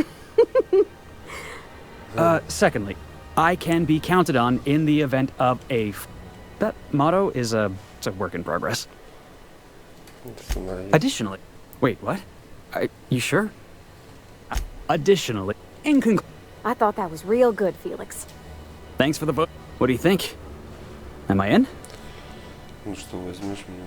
Secondly, I can be counted on in the event of a. That motto is it's a work in progress. Additionally, wait, what? You sure? Additionally, in conclusion. I thought that was real good, Felix. Thanks for the vote. What do you think? Am I in? Ну что, возьмешь меня?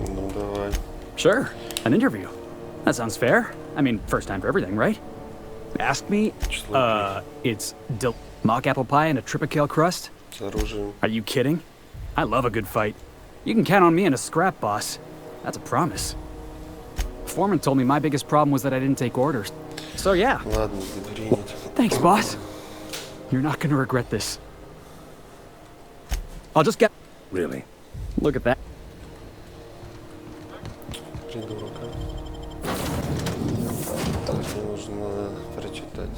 Ну давай. Sure, an interview. That sounds fair. I mean, first time for everything, right? Ask me. It's mock apple pie and a tripicale crust. С оружием. Are you kidding? I love a good fight. You can count on me in a scrap, boss. That's a promise. Foreman told me my biggest problem was that I didn't take orders. So yeah. Ладно, принято. Thanks, boss. You're not gonna regret this. I'll just get. Really? Look at that. Придурка. Так, мне нужно прочитать.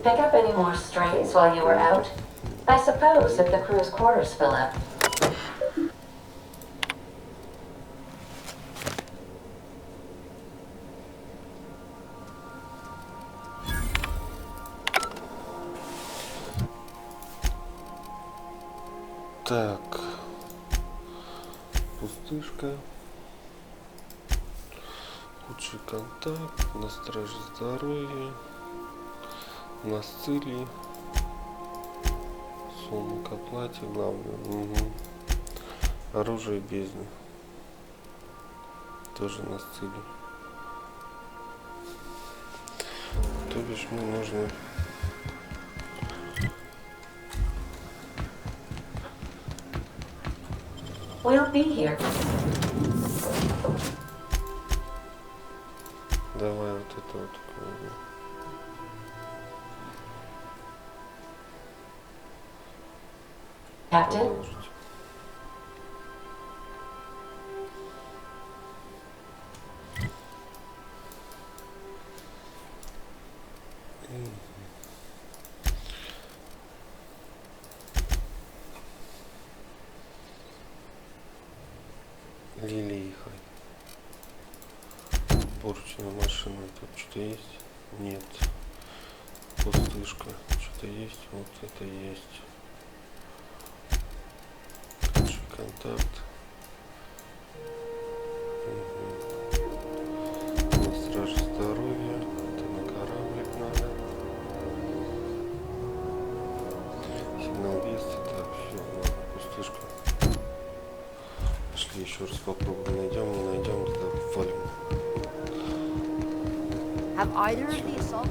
Pick up any more strays while you were out? I suppose if the crew's quarters fill up. Так, пустышка, худший контакт, на страже здоровья, на сциле, сумма к оплате, главное, оружие бездны, тоже на сциле. То бишь мне нужно... We'll be here. Давай вот это вот. Captain? Лилиха. Поручная машина. Тут что-то есть? Нет. Пустышка. Что-то есть? Вот это есть. Хороший контакт. На страже здоровья. Это на кораблик надо. Сигнал веста. Так, все, ладно, пустышка. Пошли еще раз попробуем. Найдем, не найдем, тогда валим. Have either of the assault?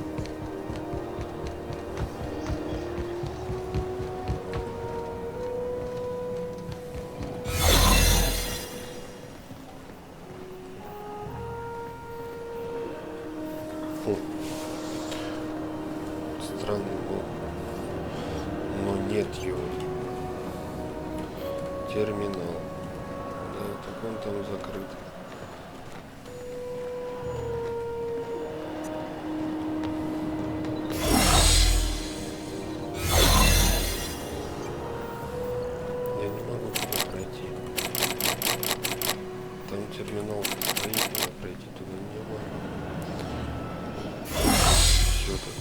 Странно, но нет его. Терминал. Да, так он там закрыт. Я не могу туда пройти. Там терминал стоит, я пройти туда не могу. Все так.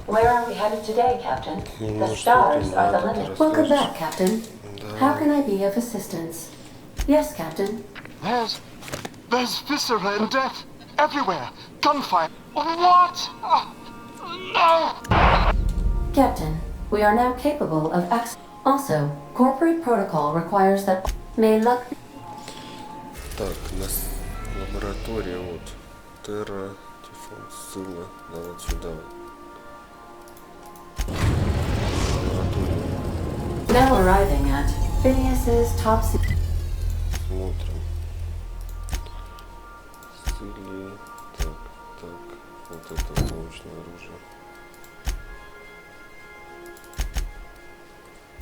Where are we headed today, Captain? The stars are the limit. Welcome back, Captain. How can I be of assistance? Yes, Captain. There's viscera and death everywhere. Gunfire. What? No! Captain, we are now capable of Also, corporate protocol requires that may luck. Так, у нас лаборатория, вот. Терра, телефон, ссылка, да, вот сюда вот. Now arriving at Phineas's top secret. Смотрим. Ссылки. Так, вот это научное оружие.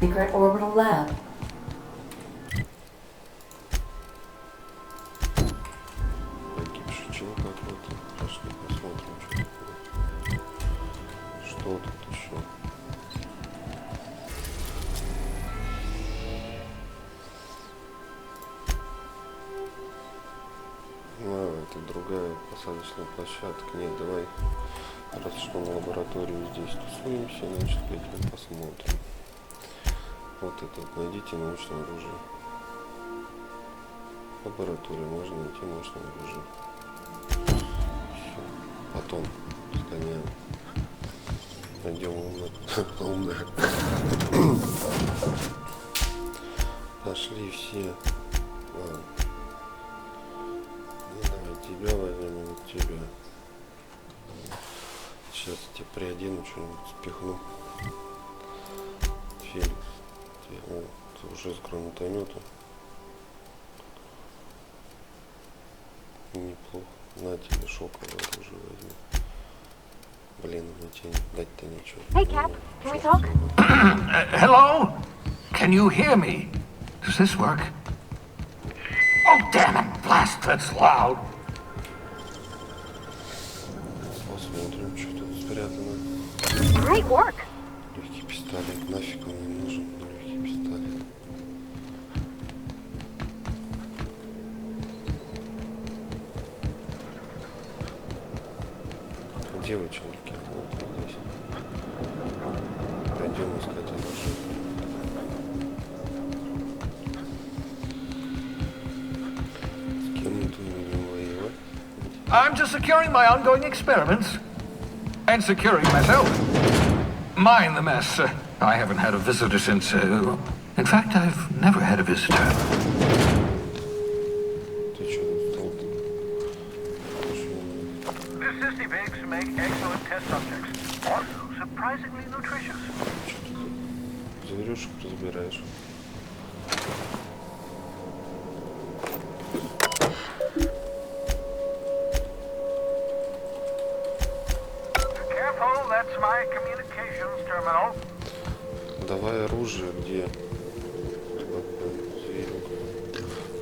Secret orbital lab. Погибший чел какой-то. Пошли посмотрим, что тут еще. Это другая посадочная площадка. Нет, давай, раз что на лабораторию здесь тусуемся, значит, пойдем посмотрим. Вот это вот, найдите научное оружие. Лаборатория, можно найти научное оружие. Все. Потом сгоняем. Найдем умное. Пошли все. Ладно. Тебя возьмем, вот тебя. Сейчас я тебе приодену, что-нибудь спихну. Феликс. Вот, уже с гранатомета. Неплохо. На тебе шоковое оружие возьми. Блин, мне тебе дать-то нечего. Hey, Cap, can we talk? Hello? Can you hear me? Does this work? Oh, damn it! Blast, that's loud. Посмотрим, что тут спрятано. Great work. Легкий пистолет. Нафиг он не нужен, легкий пистолет. Девочки, вот здесь. Пойдем искать оружие. С кем мы тут будем воевать? I'm just securing my ongoing experiments. And securing myself. Mind the mess. I haven't had a visitor since... in fact, I've never had a visitor. The sissy pigs make excellent test subjects. Also surprisingly nutritious. Зверюшек разбираешь. Careful, that's my communications terminal. Давай оружие, где? Зверюк.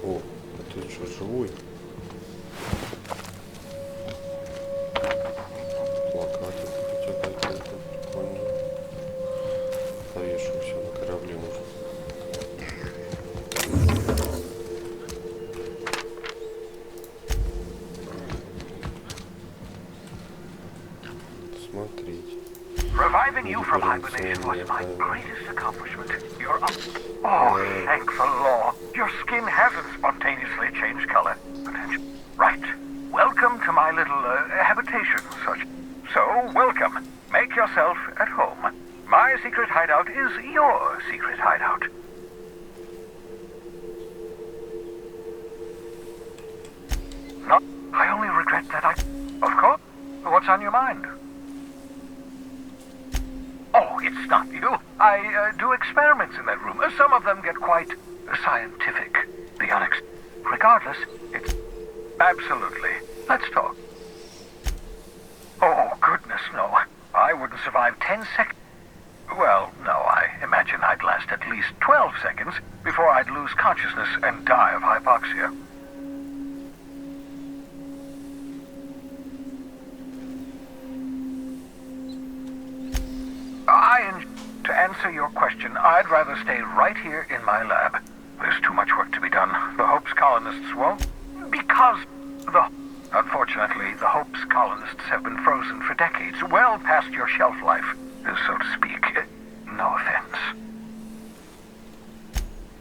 О, а ты что, живой? Плакаты у тебя какие-то прикольные. Повешу все на корабле нужно. Смотреть. Reviving you from hibernation was my greatest accomplishment. You're up. Oh, thank the law. Your skin hasn't spontaneously changed color. Right. Welcome to my little habitation, such. So, welcome. Make yourself at home. My secret hideout is your secret hideout. No, I only regret that I... Of course. What's on your mind? Oh, it's not you. I do experiments in that room. Some of them get quite scientific. The Regardless, it's... Absolutely. Let's talk. Oh, goodness, no. I wouldn't survive 10 seconds. Well, no, I imagine I'd last at least 12 seconds before I'd lose consciousness and die of hypoxia. To answer your question, I'd rather stay right here in my lab. There's too much work to be done. The Hope's colonists won't. Because Unfortunately, the Hope's colonists have been frozen for decades, well past your shelf life, so to speak. No offense.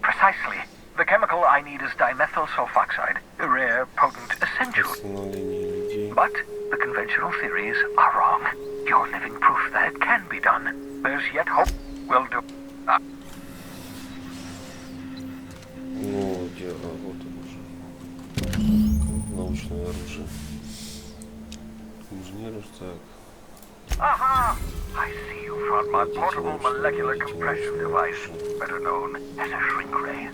Precisely. The chemical I need is dimethyl sulfoxide, a rare, potent, essential. But the conventional theories are wrong. You're living proof that it can be done. There's yet hope. Will do. Ну, где вот уже. научное оружие. Инженер, так. Aha! I see you found my portable molecular compression device, better known as a shrink ray.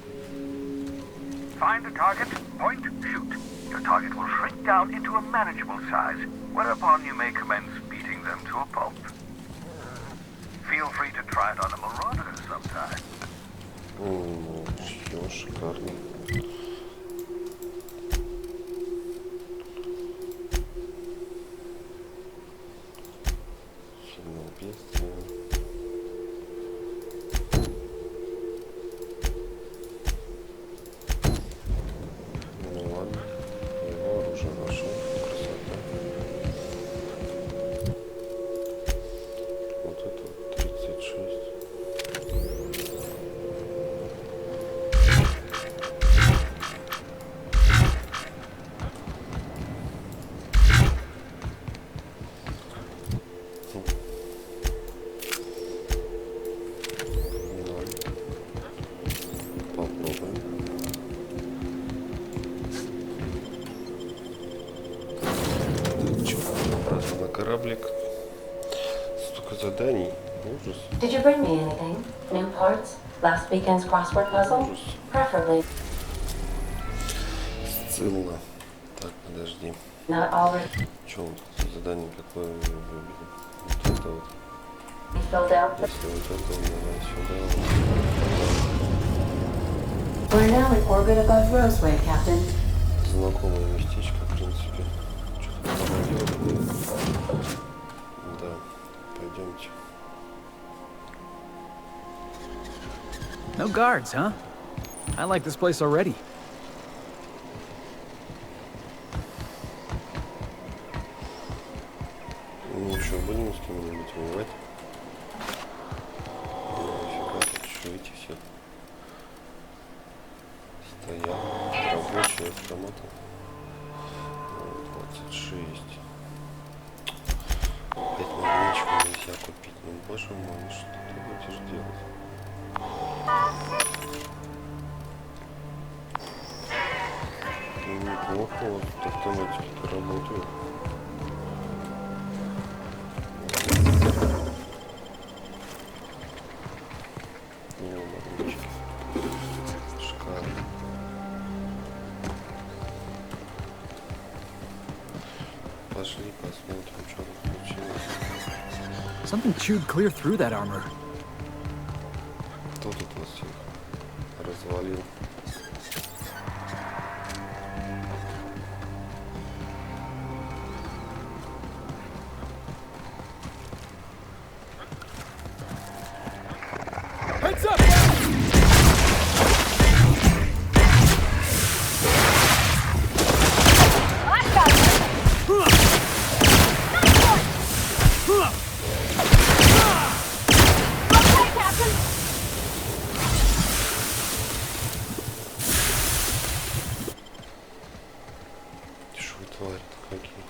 Find the target, point, shoot. Your target will shrink down into a manageable size, whereupon you may commence beating them to a pulp. Feel free to try it on a marauder sometime. Ну, шикарно. Ну ладно, его оружие нашел. Красота. Вот это вот 36. Кораблик. Столько заданий. Ужас. Did you bring me anything? New parts? Last weekend's crossword puzzle? Preferably. Сцилла. Так, подожди. Not already. Что вот задание какое выберем? Вот это вот. Filled out. Если вот это, давай сюда. We're now in orbit above Roseway, Captain. Знакомое местечко, в принципе. Что-то проводило. Да, пойдемте. No guards, huh? I like this place already. Ну что, будем с кем-нибудь воевать? Нифига, тут еще эти все стоят. Рабочие автоматы. 26. 5 магнитчиков нельзя купить. Ну, боже мой, что ты будешь делать? Ну, неплохо, вот автоматики работают. Ну, магнитчики. Шикарно. Пошли посмотрим, что тут случилось. Something chewed clear through that armor. Кто тут вас всех развалил? Heads up! Что твари-то какие?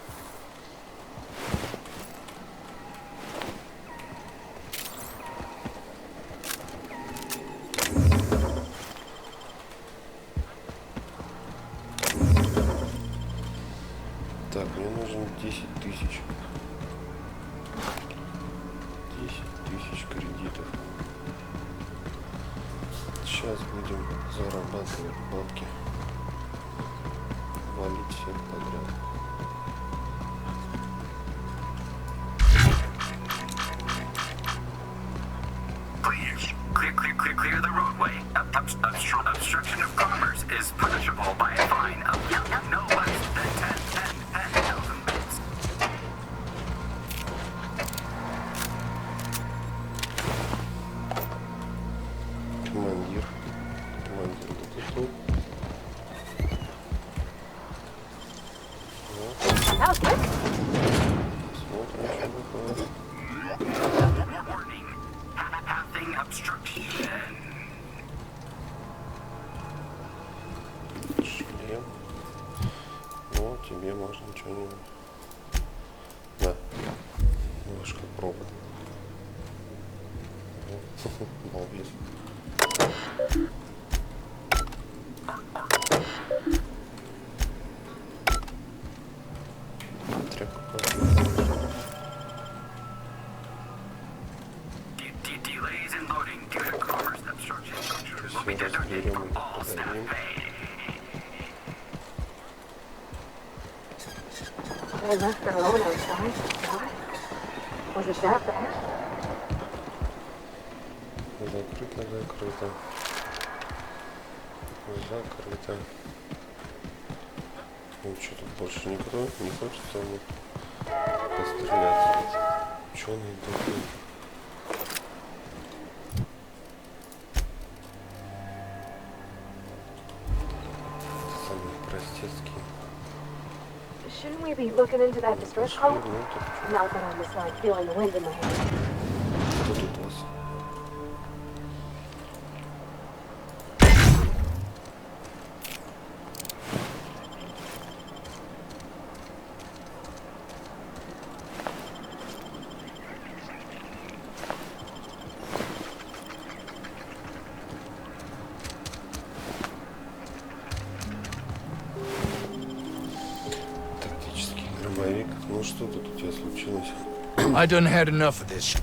Так, мне нужно 10 тысяч. 10 тысяч кредитов. Сейчас будем зарабатывать бабки. Валить всех подряд. Please, clear the roadway. Obstruction of commerce is punishable by a fine of no less than 10,000 bits. Командир. Командир, это тут. Смотрим, что выходит. Warning. Pathing obstruction. Шлем. Ну, тебе можно что-нибудь. Да. Немножко пробы. Балбес. delays in loading due to commerce obstruction will be deducted from all staff pay. I left her alone outside. Why? Was it that bad? Закрыто, закрыто. Закрыто. Ну что, тут больше никто не хочет со мной пострелять. Ученый такой. Самый простецкий. Shouldn't we be looking into that distress call? Not that I'm just like feeling the wind in my hair. Кто тут у вас? Что тут у тебя случилось? I done had enough of this.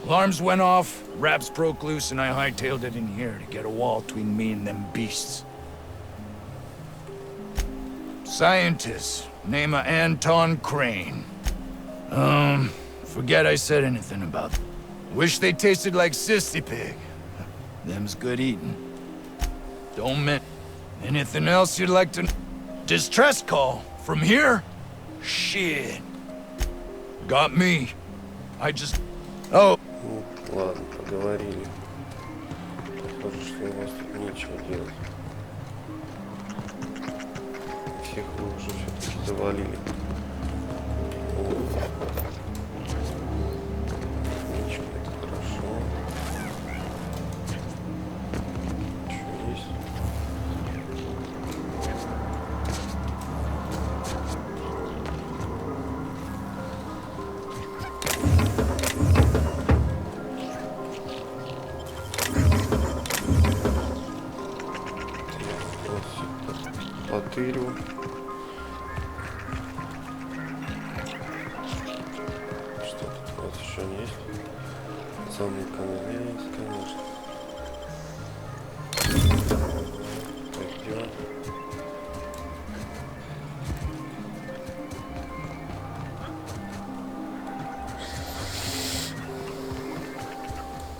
Alarms went off, wraps broke loose, and I hightailed it in here to get a wall between me and them beasts. Scientist, name of Anton Crane. Forget I said anything about them. Wish they tasted like sissy pig. Them's good eating. Don't mean anything else you'd like to... Distress call? From here? Shit. Got me. I just... Oh. Ладно, поговорили. Похоже, что у вас тут нечего делать. Всех вы уже все-таки завалили. Ничего, это хорошо. Что есть? Потырю. Что тут у нас еще есть? Самый канал есть, конечно. Пойдем.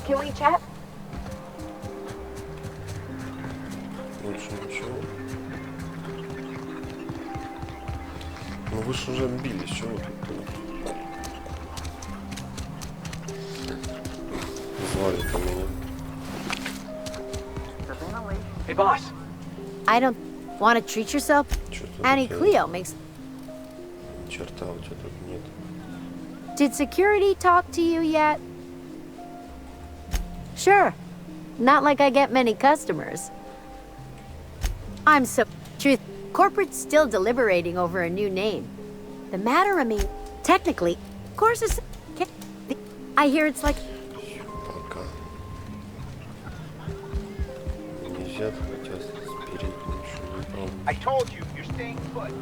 Can we chat? Лучше ничего. Ну вы же уже отбились, чего вы тут? Звали-то меня. Hey, boss. I don't want to treat yourself. Annie Cleo makes... Черта у тебя тут нет. Did security talk to you yet? Sure. Not like I get many customers. I'm so... Truth. Corporate's still deliberating over a new name. The matter, I mean, technically, of course it's... I hear it's like... Пока. Нельзя хотя спереди ничего не помню. I told you, you're staying put.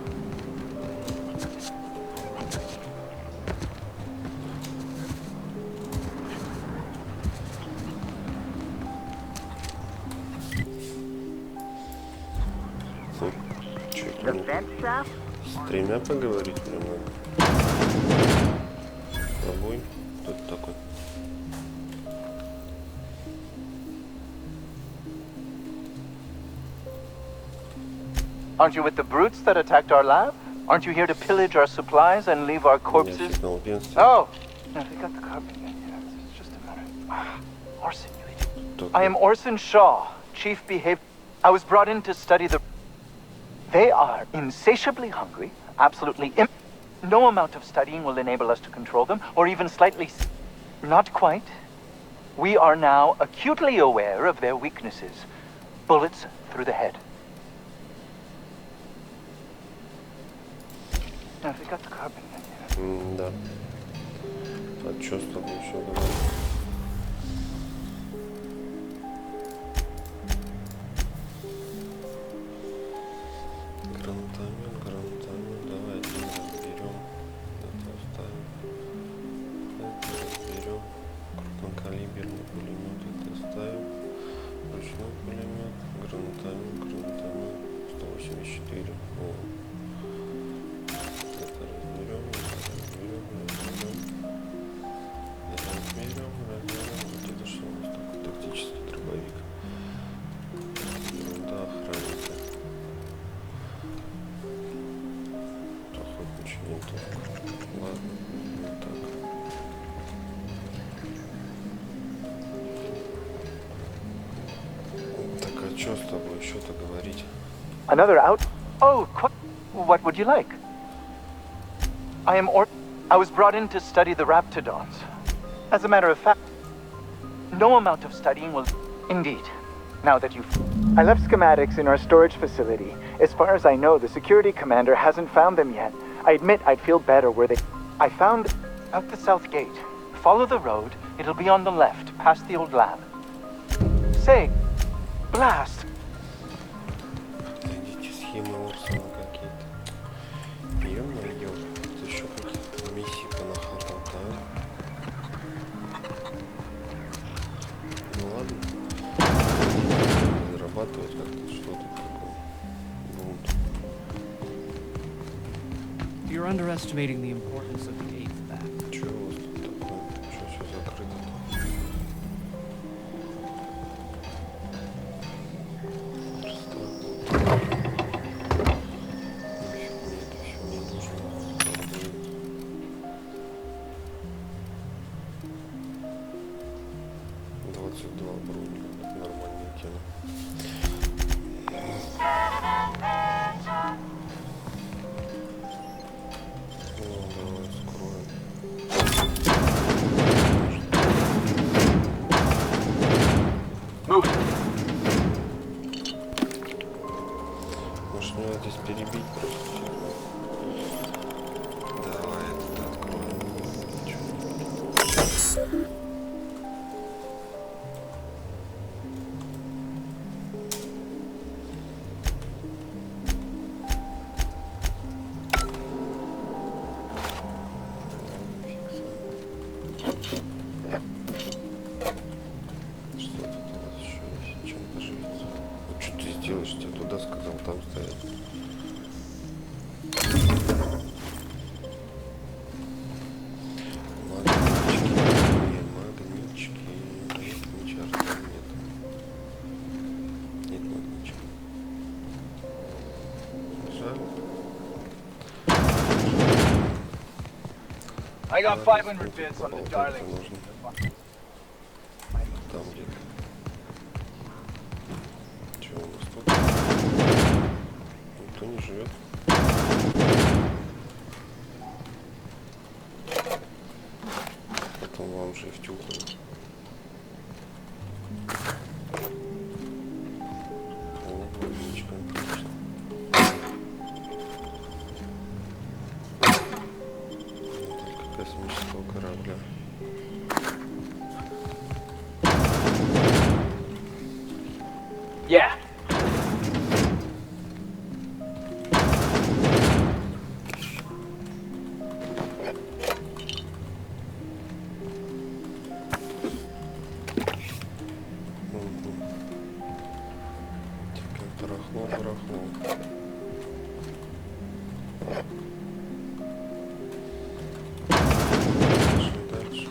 С тремя поговорить мне надо. С тобой? Кто это такой? Aren't you with the brutes that attacked our lab? Aren't you here to pillage our supplies and leave our corpses? Oh! No, they got the carbon again. Yeah, it's just a matter. Orson, you idiot. I am Orson Shaw, Chief Behavior. I was brought in to study the... They are insatiably hungry, absolutely no amount of studying will enable us to control them, or even slightly... Not quite. We are now acutely aware of their weaknesses. Bullets through the head. Now, they got the carbon in here. Да. А что с тобой еще говорить? Гранатомет, давай один разберем. Это оставим. Это разберем. Крупнокалиберный пулемет это оставим. Ручной пулемет, гранатомет, 184. Это разберем. Вот это что у нас такой тактический дробовик. Ерунда, охранника. Охотничий винтовка. Ладно, вот так. Так, а что с тобой еще-то говорить? Another out? Oh, what would you like? I was brought in to study the raptidons. As a matter of fact, no amount of studying will... Indeed. Now that you've... I left schematics in our storage facility. As far as I know, the security commander hasn't found them yet. I admit I'd feel better were they... I found... out the south gate. Follow the road. It'll be on the left, past the old lab. Say, blast. Найдите схемы Орсона какие-то. Ё-моё, это еще какие-то миссии понахапал, да? Ну ладно. Зарабатывать как-то что-то такое. Бунт. You're underestimating the importance of the eighth back. Чего у вас тут такое? Что все закрыто-то? Может мне здесь перебить просто все. Давай это откроем. Делаешь, тебе туда сказал, там стоят. Магнитчики. Нет, ни черта нет. Нет магнитчиков. Жаль. I got 500 bits on the darling. Там где-то. Чего у нас тут? Никто не живет. Потом вам же и втюхают. О, магнитчика, отлично. Только космического корабля. Yeah. Барахло. Дальше.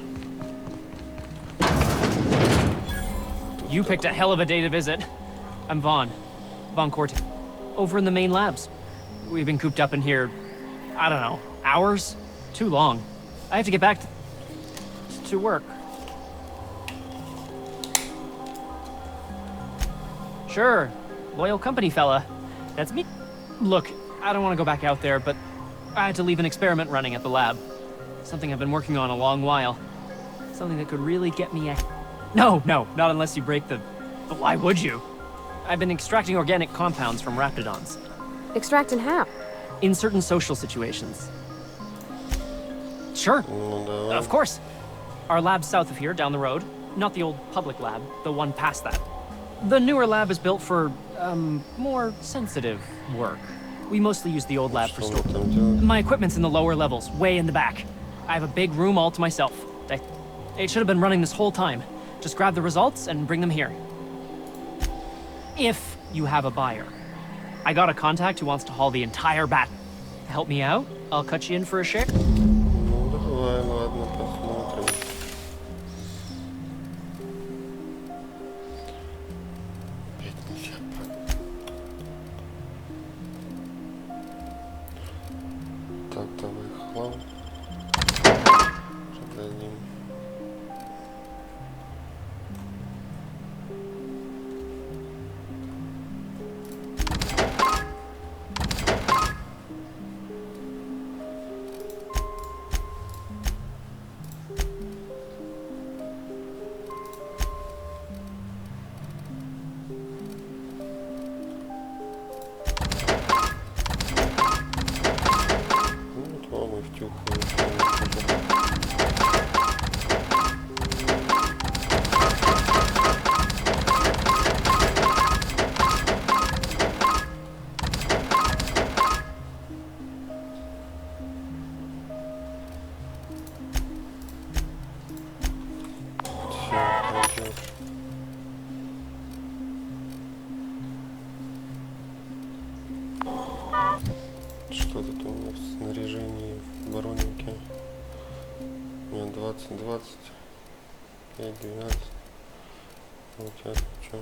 You picked a hell of a day to visit. I'm Vaughn Corte. Over in the main labs. We've been cooped up in here, I don't know, hours? Too long. I have to get back to work. Sure, loyal company fella. That's me. Look, I don't want to go back out there, but I had to leave an experiment running at the lab. Something I've been working on a long while. Something that could really get me a... No, not unless you break the... Why would you? I've been extracting organic compounds from raptidons. Extracting how? In certain social situations. Sure. Of course. Our lab's south of here, down the road. Not the old public lab, the one past that. The newer lab is built for, more sensitive work. We mostly use the old lab for storage. My equipment's in the lower levels, way in the back. I have a big room all to myself. It should have been running this whole time. Just grab the results and bring them here. If you have a buyer. I got a contact who wants to haul the entire bat. Help me out, I'll cut you in for a share. Ну давай, ладно, посмотрим. Опять нельзя. Так, давай хлам. Продадим. Что тут у нас в снаряжении в бароннике? У меня 20, 20, 5, 12. У тебя что?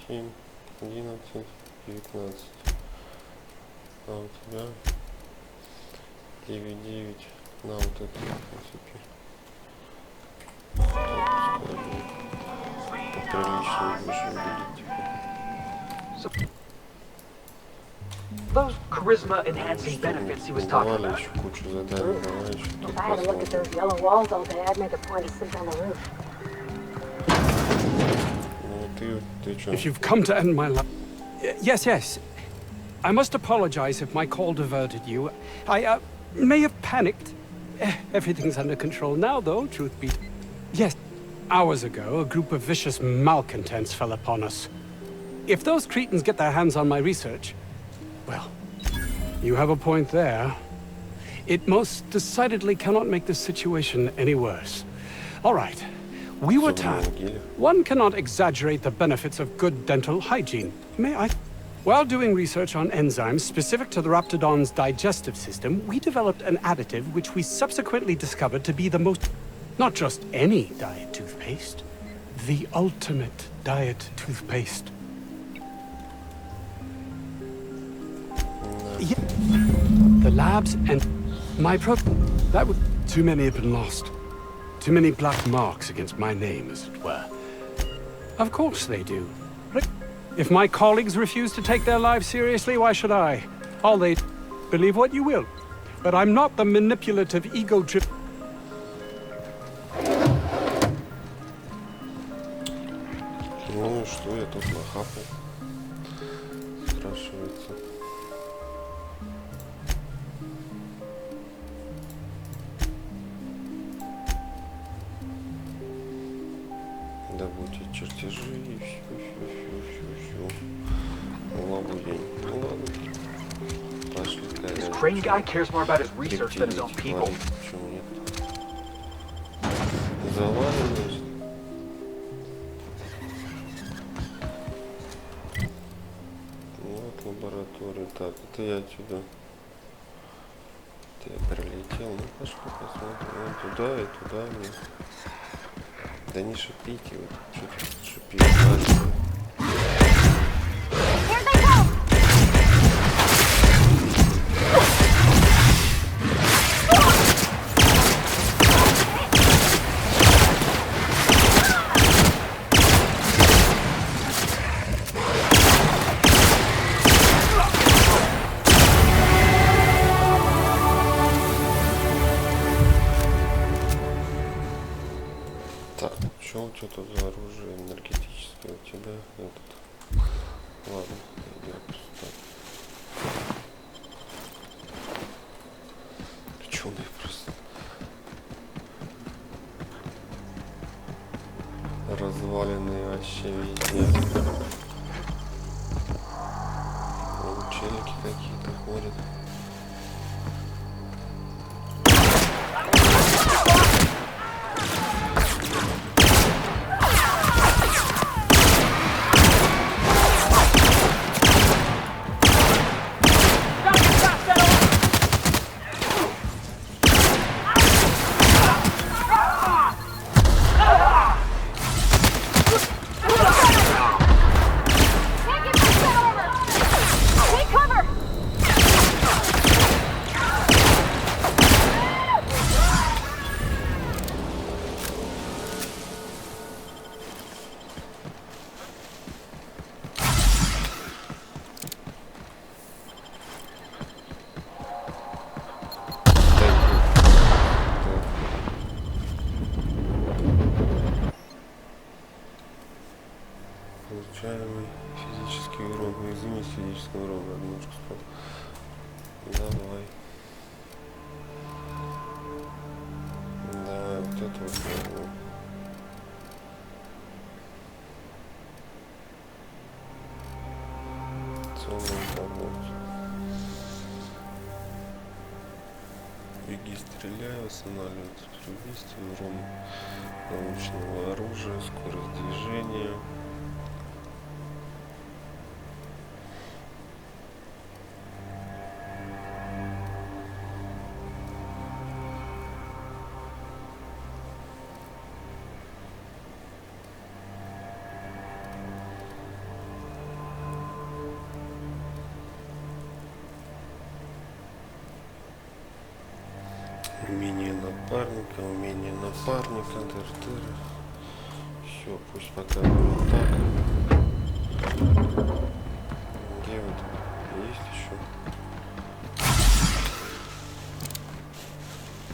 7, 11, 19. А у тебя 9, 9. На вот это, в принципе. Прилично будешь выглядеть. Those charisma-enhancing benefits he was talking about. If I had to look at those yellow walls all day, I'd make a point to sleep on the roof. If you've come to end my life... Yes, yes. I must apologize if my call diverted you. I may have panicked. Everything's under control now, though, truth be... Yes. Hours ago, a group of vicious malcontents fell upon us. If those cretins get their hands on my research... Well, you have a point there. It most decidedly cannot make this situation any worse. All right. We were tasked. One cannot exaggerate the benefits of good dental hygiene. May I? While doing research on enzymes specific to the Raptidon's digestive system, we developed an additive which we subsequently discovered to be the most... Not just any diet toothpaste. The ultimate diet toothpaste. Yeah. The labs and my that would... Too many have been lost. Too many black marks against my name, as it were. Of course they do. If my colleagues refuse to take their lives seriously, why should I? All they... Believe what you will. But I'm not the manipulative ego-trip... Ну что я тут нахапал? Спрашивается. Добудьте чертежи и все. Лабудень. Ну ладно. Пошли. This crane guy cares more about his research than his own people. Почему нет? Заваливаешь. Вот лаборатория. Так, это я отсюда. Это я прилетел. Ну пошли посмотрим. Вон туда и туда. Да не шипите, вот что-то шипите. Что у тебя тут за оружие энергетическое? У тебя этот... Ладно, я просто так. Пчёный просто. Разваленные вообще везде. Вон челики какие-то ходят. Получаемый физический урон. Уязвимость физического урона. Немножко спал. Давай. Давай, вот это вот. Беги, стреляй, восстанавливается при убийстве, урон научного оружия, скорость движения. Умение напарника, дыр-дыр. Все, пусть пока будет так. Где вот есть еще?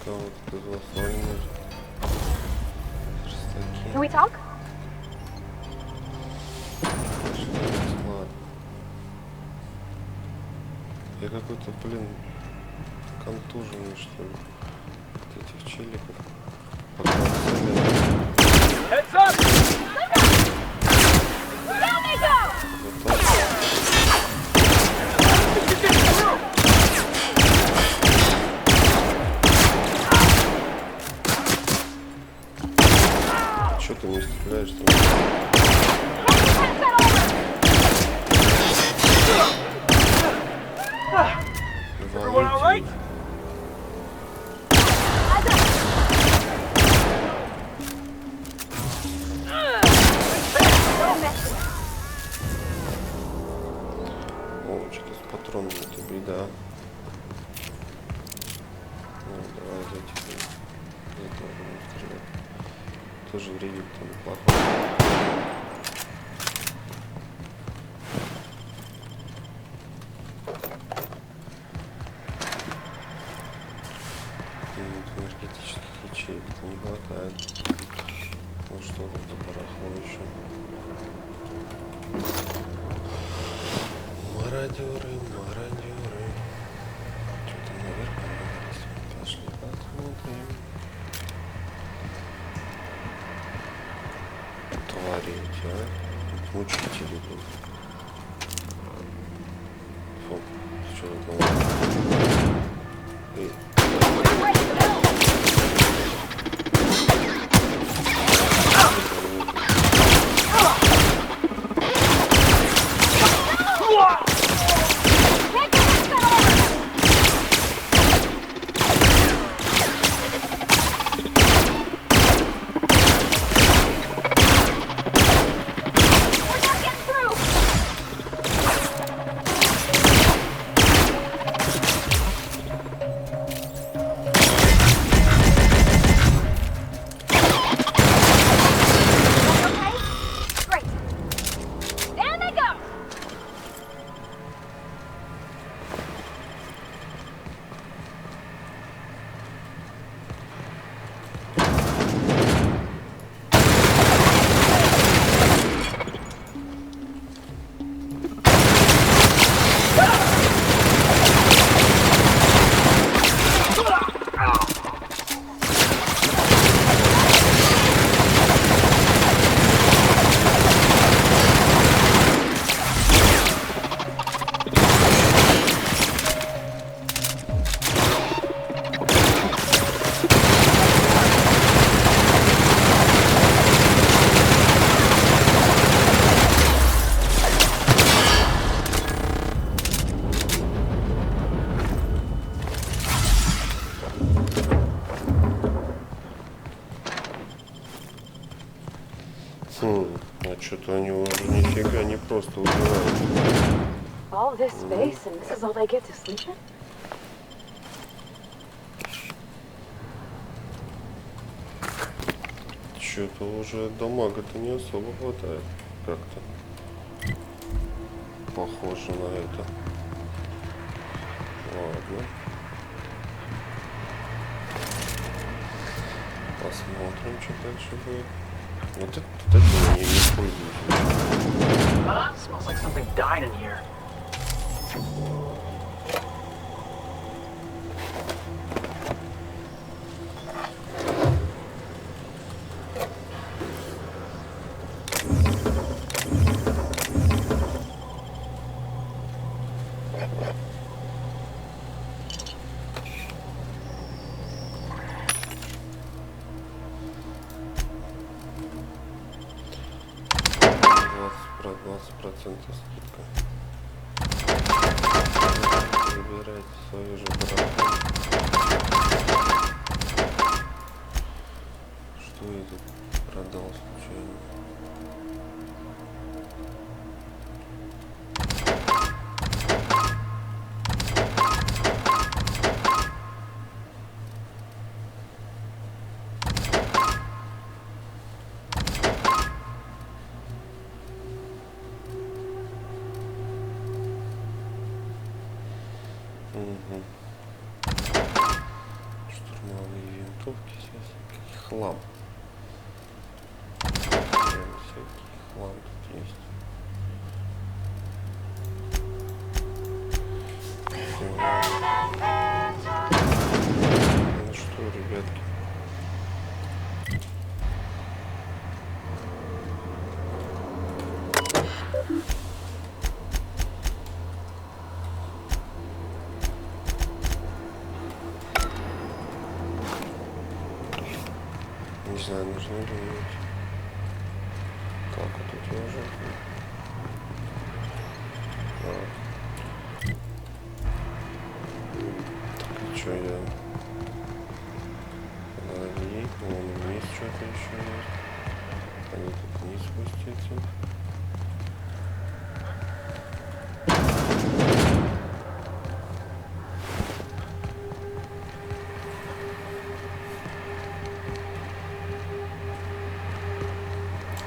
Кого-то из вас волнует. Can we talk? Я какой-то, блин, контуженный, что ли. Этих челиков. Heads up! Down they go! Чё ты не стреляешь-то? Everyone all right? О, что-то с патронами, это беда. Ну, давай зайти. Это можно стрелять. Тоже ревит-то неплохой. Энергетических ячеек-то не хватает. Ну что там за барахло еще? Мародеры. Что-то наверх поднялись. Пошли посмотрим. Творить, а? Мучители будут. Фу, что это? Эй. А что-то они уже нифига не просто убивают. All this space and this is all they get to sleep in? Что-то уже дамага-то не особо хватает. Как-то. Похоже на это. Ладно. Посмотрим, что дальше будет. Вот это я не использую. Smells like something died in here. Процентов скидка. Выбирайте свою же барахло. Что я тут продал случайно? Штурмовые винтовки, всякий хлам. Всякий хлам тут есть. Ну что, ребятки? Не знаю, нужно думать. Так, вот тут я уже. Так, и что я? Лови, вон вниз что-то еще есть. Они тут вниз спустятся.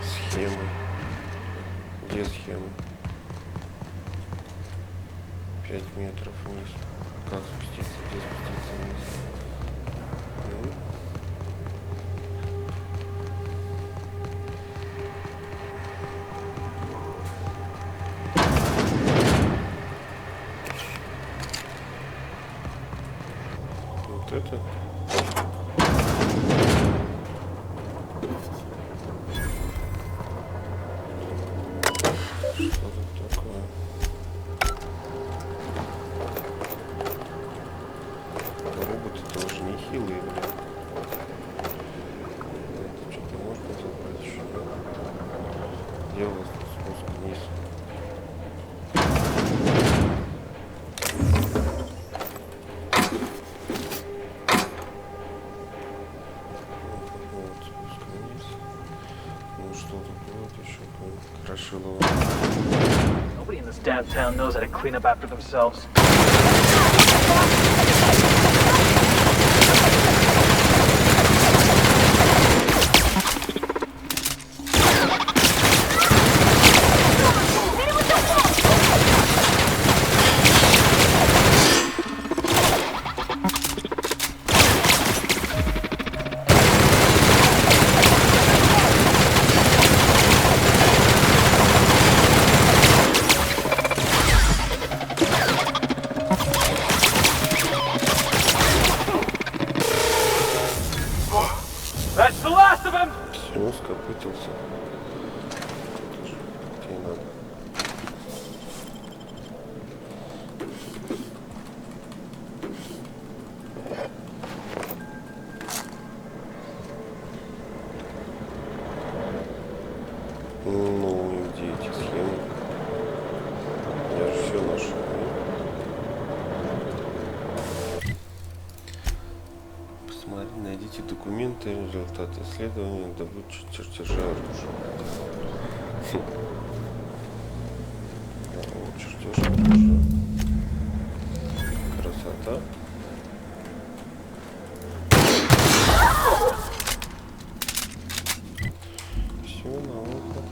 Схемы. Где схемы? 5 метров вниз. Как спуститься? Где спуститься вниз? Вот это. Nobody in this damn town knows how to clean up after themselves. Все, скопытился. Тебе надо. Ну, где эти схемы? Я же все нашел. Посмотри, найдите документы, результаты исследования, добычи чертежа оружия. Чертеж оружия. Красота. Все на ухо.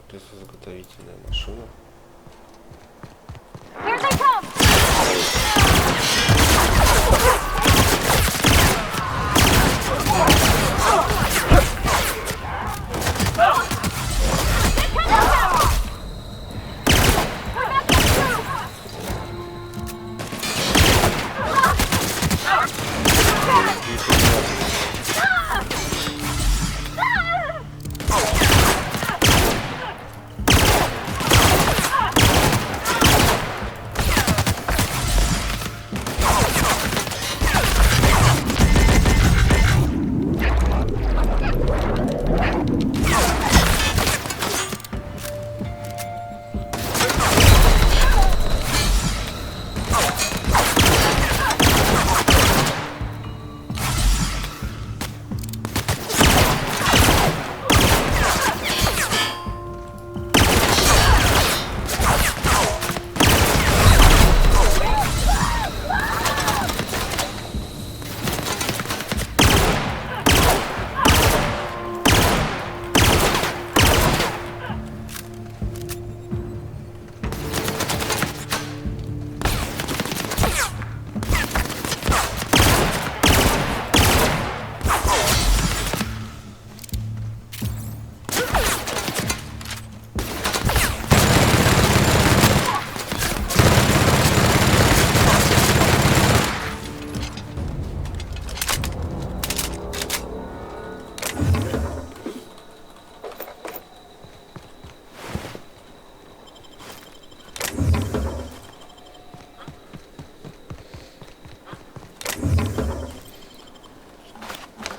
Лесозаготовительная машина. Here they come!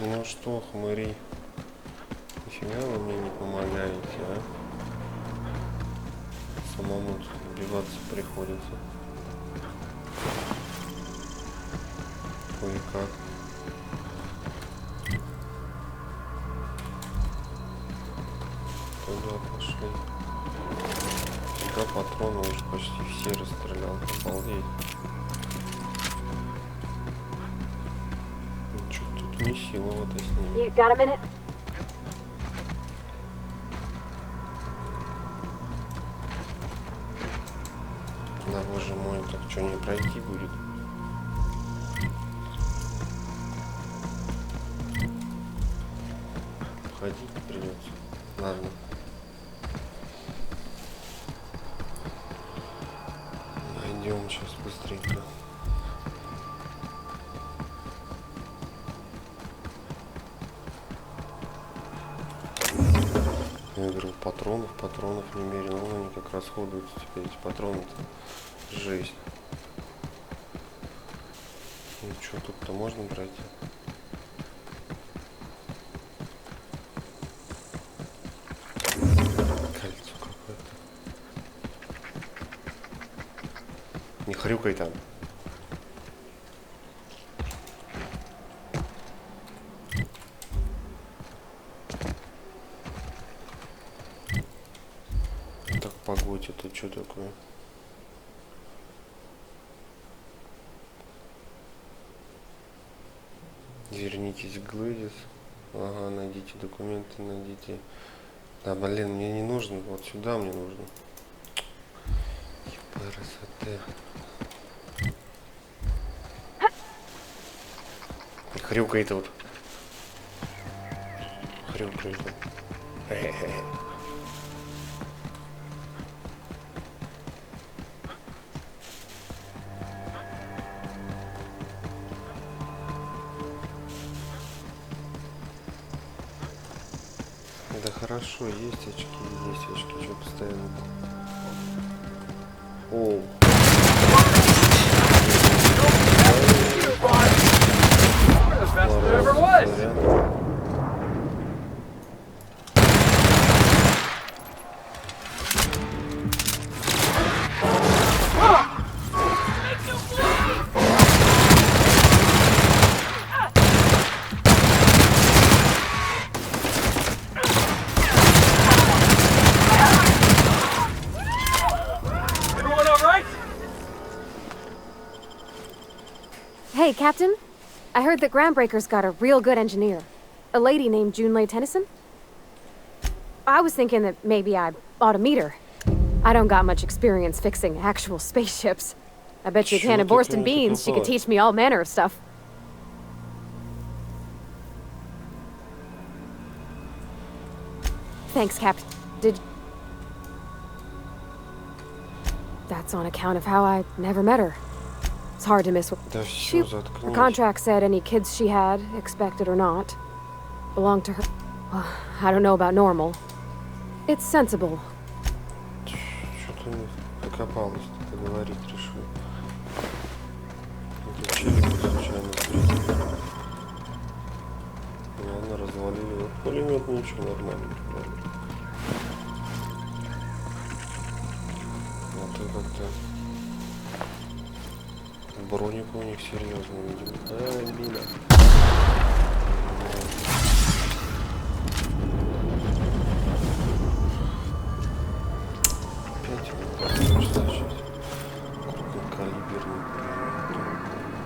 Ну что, хмыри, нифига вы мне не помогаете, а? Самому тут убиваться приходится. Кое-как. Куда пошли? Сюда патроны уже почти все расстрелял. Обалдеть. Не сила вот и с ним. You got a minute? Да, боже мой, так что не пройти будет? Ходить придется. Ладно. Найдем сейчас быстренько. Я говорю, патронов немерено, но они как расходуются теперь, эти патроны-то. Жесть. Ну что, тут-то можно пройти? Кольцо какое-то. Не хрюкай там. Погодь, это что такое? Вернитесь к Глэдис. Ага, найдите документы, найдите. Да, блин, мне не нужно. Вот сюда мне нужно. РСТ. Хрюкай тут. Хрюкай тут. Да хорошо, есть очки, что постоянно. О. Hey, Captain. I heard that Groundbreaker's got a real good engineer. A lady named Junlei Tennyson? I was thinking that maybe I ought to meet her. I don't got much experience fixing actual spaceships. I bet you a can of Borston beans she could teach me all manner of stuff. Thanks, Cap. That's on account of how I never met her. It's hard to miss what... Her contract said any kids she had, expected or not, belonged to her. Well, I don't know about normal. It's sensible. Что-то покопалась, поговорить решил. Это челик случайно встретил. Ладно, развалили. Пулемет ничего, нормально. Вот это как-то... Броника у них серьезно, видимо. Мина.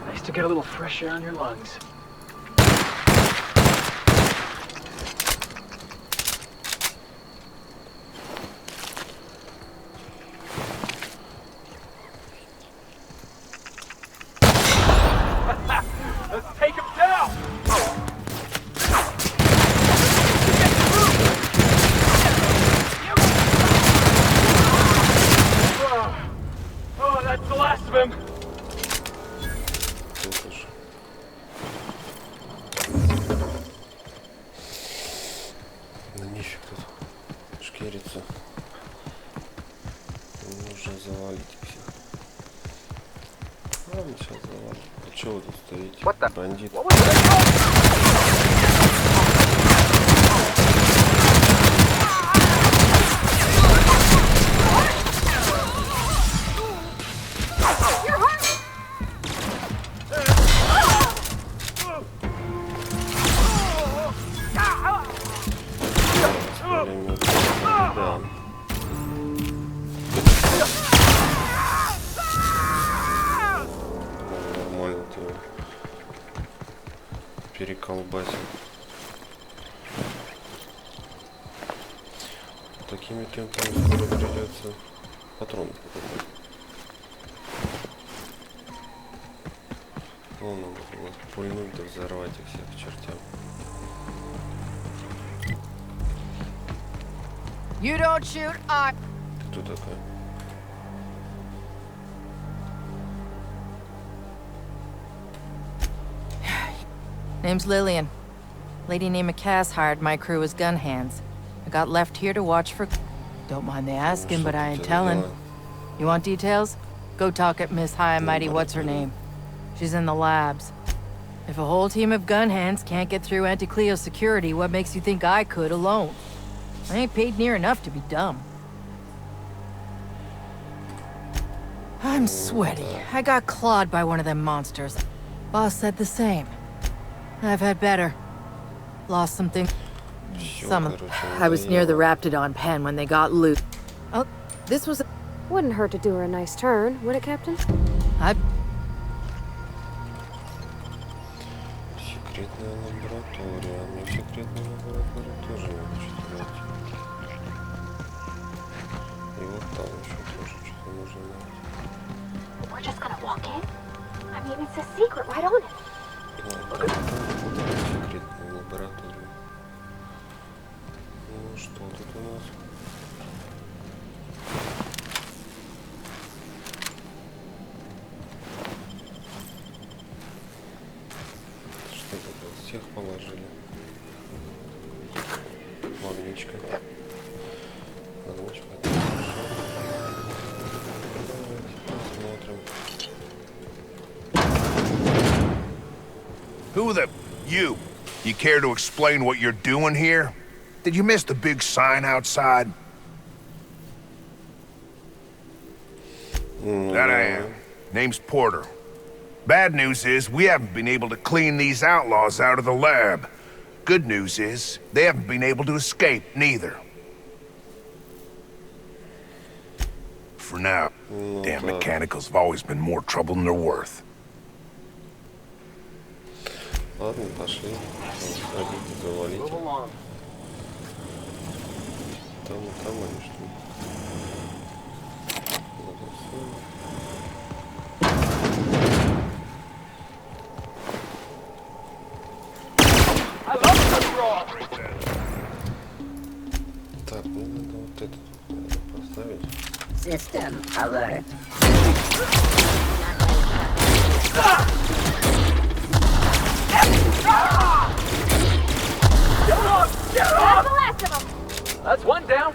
Nice to get a little fresh air on your lungs. Let's take him down! Oh, that's the last of him! Ну нифиг тут шкерится. Нужно завалить всех. Ладно, сейчас завалим. А чего вы тут стоите? Бандит. Переколбасил. Такими темпами скоро придется патроны покупать. Ну, надо было пульнуть да взорвать их всех к чертям. You don't shoot, I... Кто такая? Name's Lillian. Lady named McCass hired my crew as gun hands. I got left here to watch for... Don't mind the asking, but I ain't telling. You want details? Go talk at Miss High and Mighty What's-Her-Name. She's in the labs. If a whole team of gun hands can't get through Anti-Cleo security, what makes you think I could alone? I ain't paid near enough to be dumb. I'm sweaty. I got clawed by one of them monsters. Boss said the same. I've had better. Lost something. I was near the Raptidon pen when they got loose. Oh, this was... Wouldn't hurt to do her a nice turn, would it, Captain? Секретная лаборатория. Мне секретную лабораторию тоже надо что-то найти. И вот там еще тоже что-то нужно найти. We're just gonna walk in? I mean, it's a secret right on it. Секретную лабораторию. Ну что тут у нас? Что тут? Всех положили. Магничка. Магничка. Посмотрим. Who the... You. You care to explain what you're doing here? Did you miss the big sign outside? That I am. Name's Porter. Bad news is, we haven't been able to clean these outlaws out of the lab. Good news is, they haven't been able to escape, neither. For now. Damn mechanicals have always been more trouble than they're worth. Ладно, пошли. Сходите, завалите. там они что ли? Так, мне надо вот это поставить. System alert. That's one down.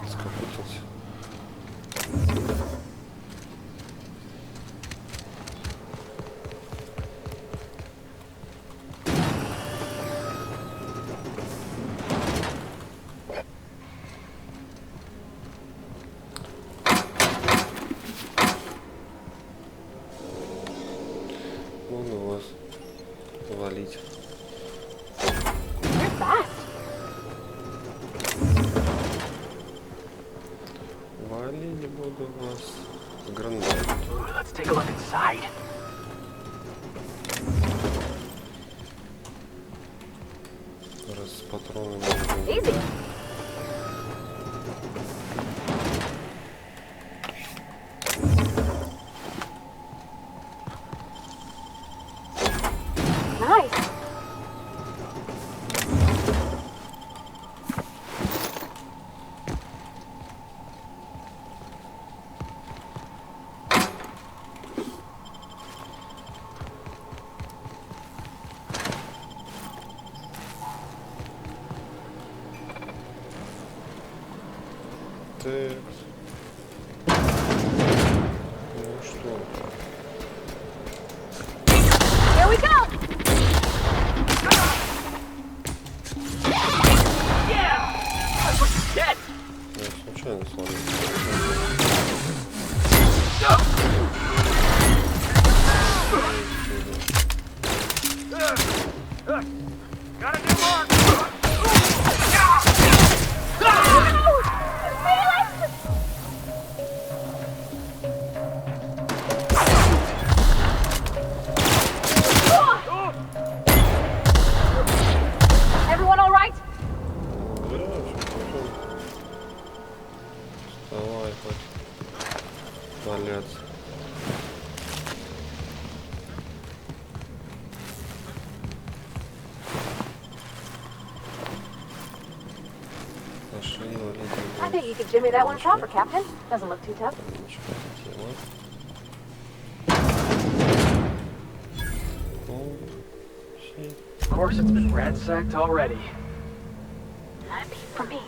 Скопытался. Можно вас валить. Вали не буду вас гранату. Let's take a look inside. Раз с патронами. Easy. Nice. Так. Ну что? Here we go. Я случайно сломал. Gotta do more! Everyone all right? Вставай, хоть валяться. Пошли, I think you could jimmy that one proper, Captain. Doesn't look too tough. Of course, it's been ransacked already. For me.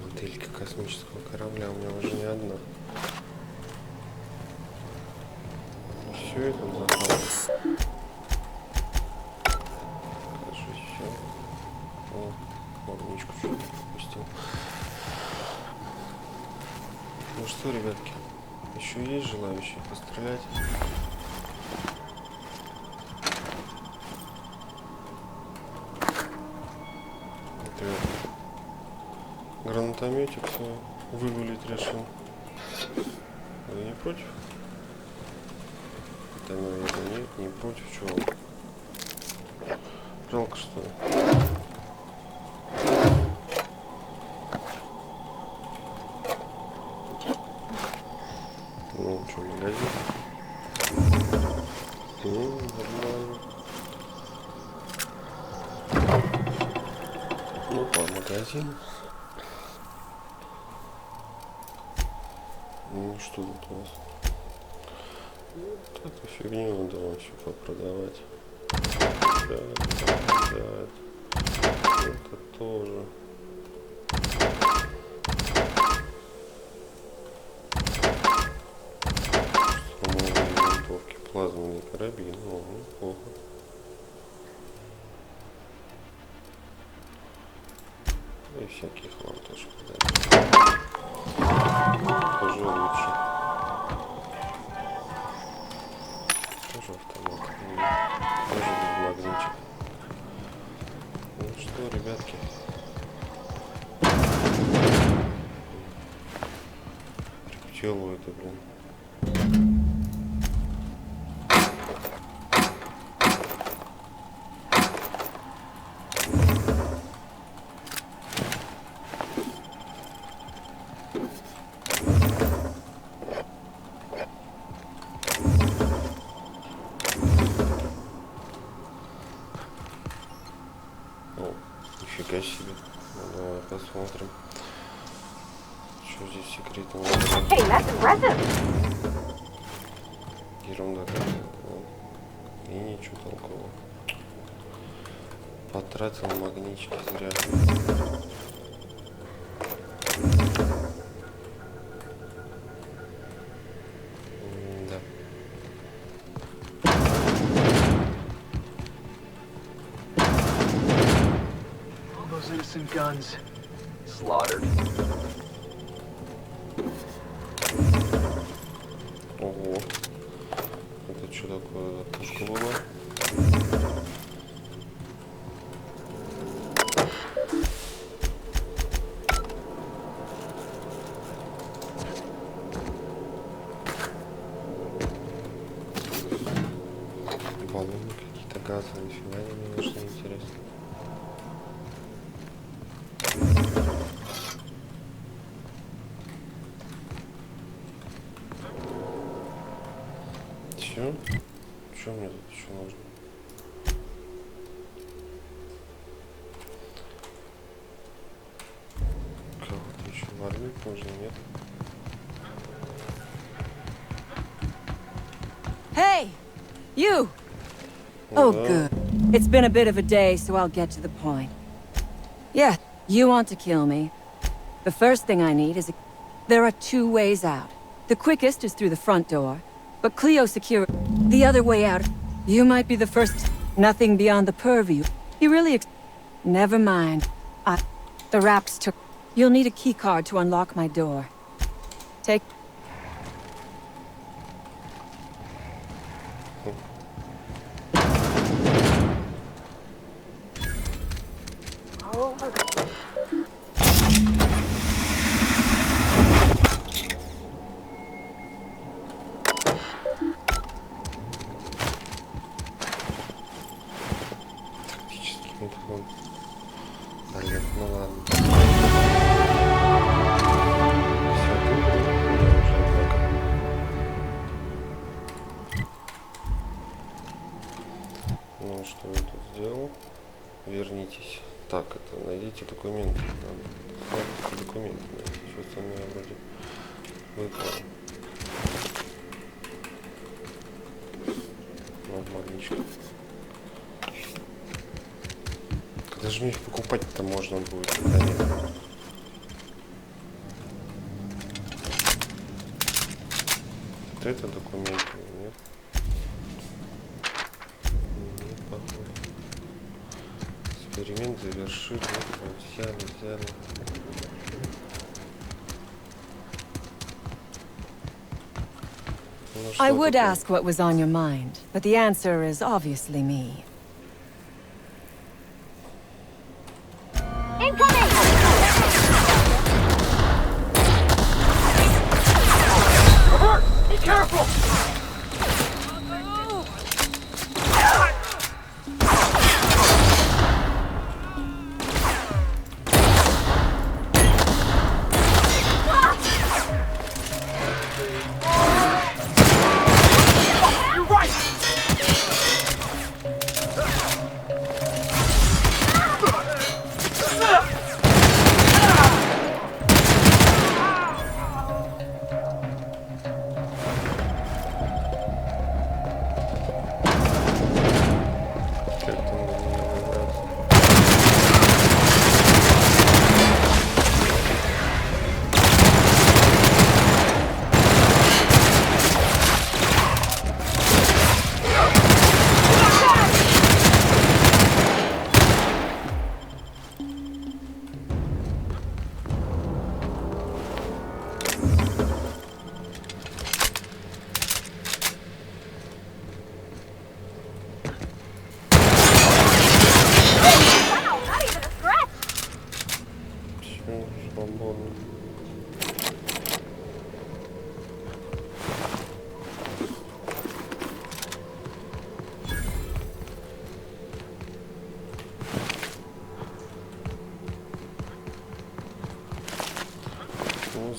Моделька космического корабля у меня уже не одна. Все это запало. Кажется, все. О, магничку что-то пропустил. Ну что, ребятки, еще есть желающие пострелять? Гранатометик все вывалить решил. Вы не против? Да, наверное, нет, не против. Чего? Жалко, что ли? Ну, что, магазин? Нормально. Ну, по магазину. Ну, что тут у нас? Вот эту фигню надо еще попродавать. Это тоже. Штурмовые винтовки, плазменный карабин. О, неплохо. И всякий хлам тоже продать. Тоже лучше. Тоже автомат. Тоже без магнитик. Ну что, ребятки. Хеллоиды, блин. Нифига себе. Ну, давай посмотрим. Что здесь секретного? Hey, that's impressive. Ерунда какая-то. И ничего толкового. Потратил магнитики зря. Да. All those innocent guns slaughtered. Ого. Это что такое? Пушка была? Баллоны какие-то газовые, нифига не нужно, интересно. Все? Что мне тут еще нужно? Кого-то еще варить нужно, нет? Hey! You! Oh, good. It's been a bit of a day, so I'll get to the point. Yeah, you want to kill me. The first thing I need is a... There are two ways out. The quickest is through the front door, but Cleo secure the other way out. You might be the first. Nothing beyond the purview. You really Never mind. The wraps took... You'll need a key card to unlock my door. Take... Oh my God. Блин, ну ладно. Ну что я тут сделал? Вернитесь. Так, это найдите документы. Надо документы найти. Что остальное я вроде выполнил. Ну, магничка. Когда же мне их покупать-то можно будет, когда нет? Вот это документ или нет? Нет, похоже. Эксперимент завершили. Вот, взяли. I would ask what was on your mind, but the answer is obviously me. Incoming! Avert! Be careful! You're right!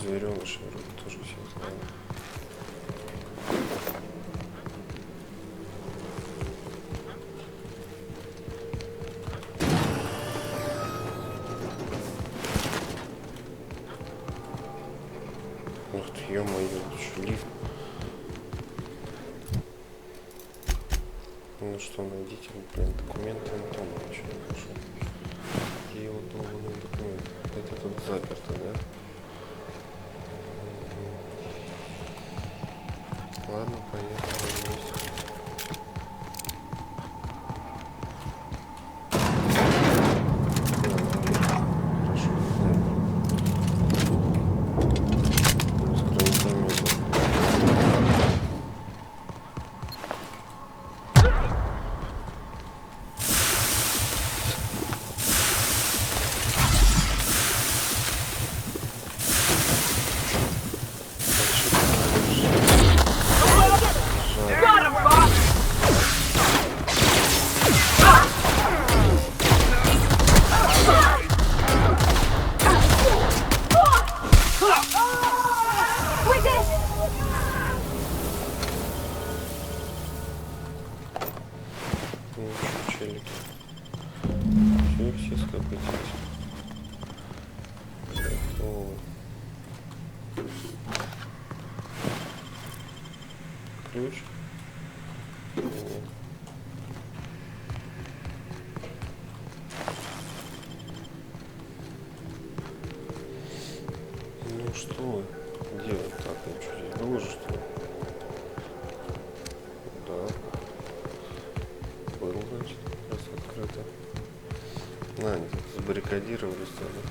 звереныши вроде тоже все знаю. Ух ты, ё-моё, еще лифт. Ну что, найдите, блин, документы Антона, ничего не нашел. Где его долбанный документ? Это тут заперто, да? Ладно, поехали вместе. Ключ. Ну что делать так? Ничего здесь было же, что ли? Да. Было, значит, раз открыто. На, они тут забаррикадировались тогда.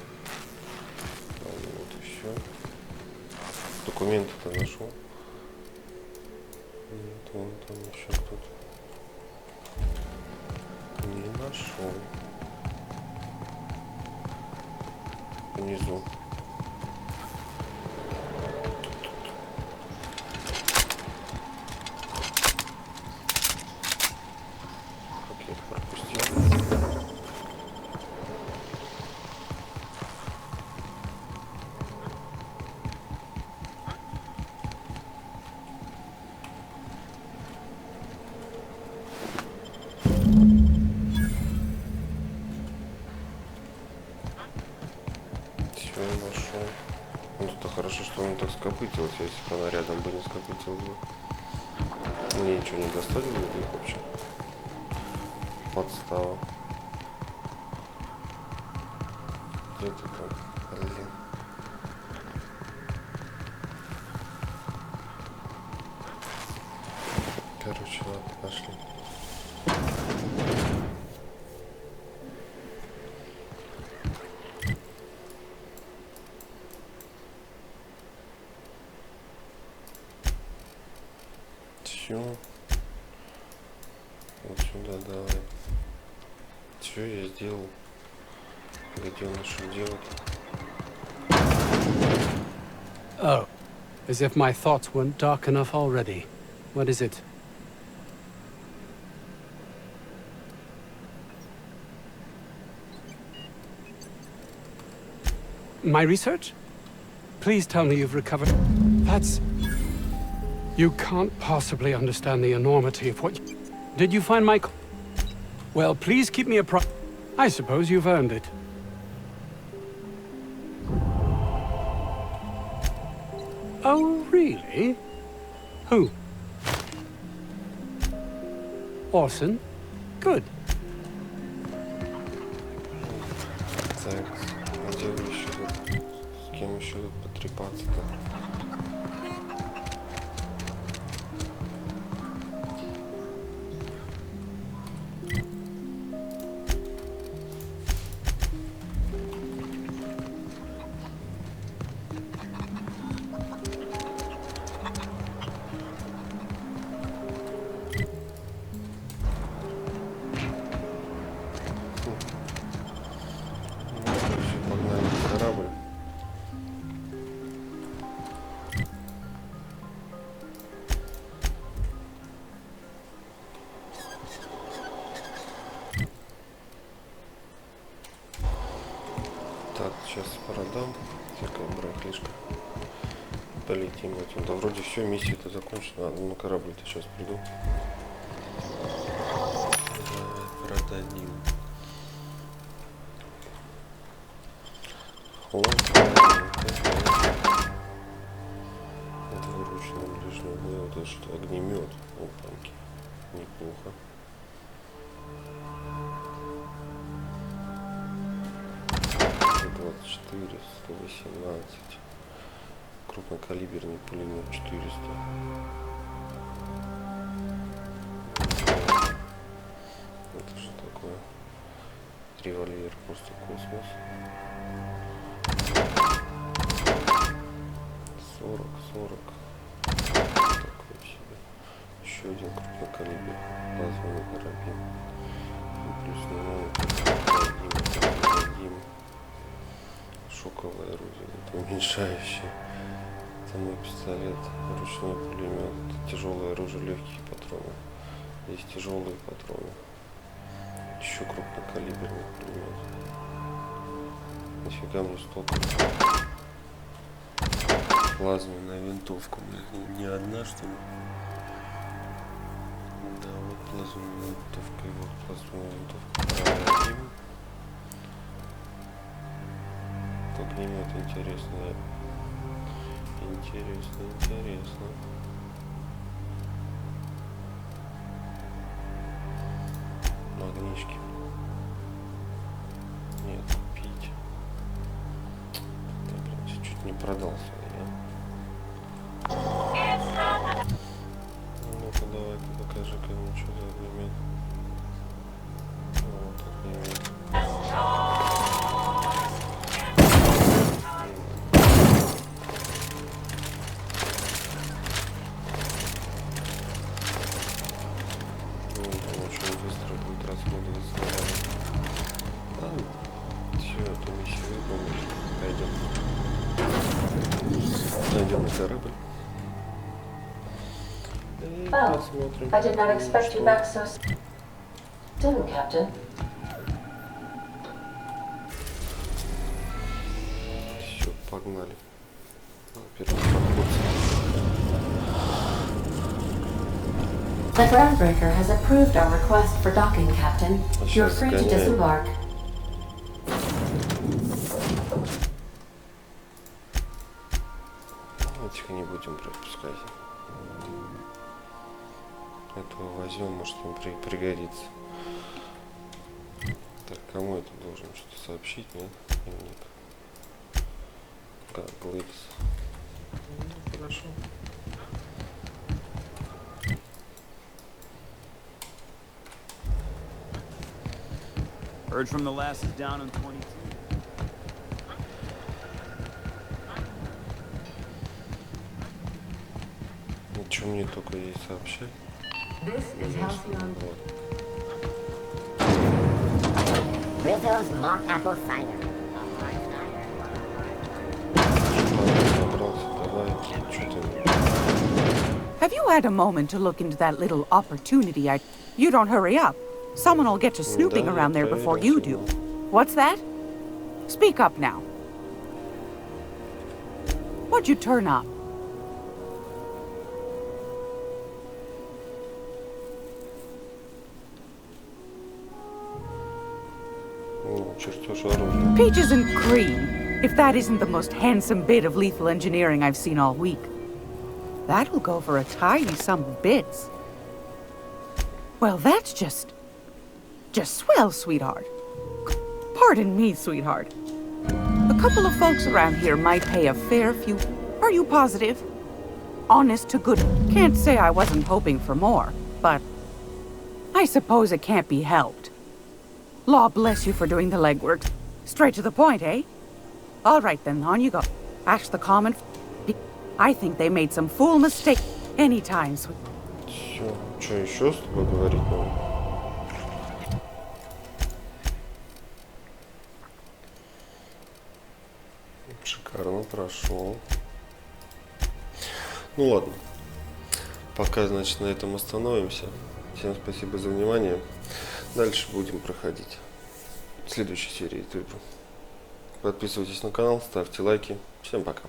Ладно, вот и все. Документы-то нашел. Нет, вон там еще кто-то. Не нашел. Внизу. Окей, пропустил. Хорошо, что он так скопытился, если бы она рядом бы не скопытилась бы. Мне ничего не достали в них вообще. Подстава. Где ты там? Блин. Короче, ладно, пошли. Вот сюда давай. Все я сделал. Где он нашел делать? Oh, as if my thoughts weren't dark enough already. What is it? My research? Please tell me you've recovered. That's... You can't possibly understand the enormity of what... Did you find my... Well, please keep me apprised. I suppose you've earned it. Oh, really? Who? Orson? Good. Так, где вы еще тут? С кем еще тут потрепаться-то? Так, сейчас продам всякая барахлишка. полетим. Да вроде все, миссия-то закончена. А, ну на корабль-то сейчас приду. Давай продадим. Это выручено ближнего боя. Вот это что, огнемет. Опанки. Неплохо. $24, 118. Крупнокалиберный пулемет 400. Это что такое? Револьвер, просто космос. 40. Такой себе. Еще один крупнокалибер. Плазменный карабин. Плюс дадим. Шоковое орудие. Это уменьшающее. Это мой пистолет. Ручной пулемет. Тяжелое оружие, легкие патроны. Есть тяжелые патроны. Еще крупнокалиберный пулемет. Нафига мне столько? Плазменная винтовка. Не одна, что ли? Да, вот плазменная винтовка. И вот плазменная винтовка. Огнемет интересно. Интересно. Магнишки. Нет, купить. Да, блин, чуть не продался я. Ну-ка, давай-ка покажи-ка мне, что за огнемет. Вот огнемет. Корабль. Well, I did not expect you back so soon, Captain. Все, погнали. The groundbreaker has approved our request for docking, Captain. You're free to disembark. Этих не будем пропускать. Этого возьмем, может им пригодится. Так, кому это должен что-то сообщить, нет? Или нет? Как Глэдис. Ну, хорошо. Heard from the last is down in 22. Ничего мне только ей сообщай. Rizzo's mock apple cider. Have you had a moment to look into that little opportunity? You don't hurry up. Someone will get you snooping around there before you do. What's that? Speak up now. What'd you turn up? Peaches and cream, if that isn't the most handsome bit of lethal engineering I've seen all week. That'll go for a tidy sum of bits. Well, that's just swell, sweetheart. Pardon me, sweetheart. A couple of folks around here might pay a fair few... Are you positive? Honest to good... Can't say I wasn't hoping for more, but... I suppose it can't be helped. Law bless you for doing the legwork. Straight to the point, eh? All right then, on you go. Ask the common... I think they made some fool mistake anytime, sweet. Все, что еще с тобой говорить надо? Шикарно прошел. Ну ладно. Пока, значит, на этом остановимся. Всем спасибо за внимание. Дальше будем проходить в следующей серии эту игру. Подписывайтесь на канал, ставьте лайки. Всем пока.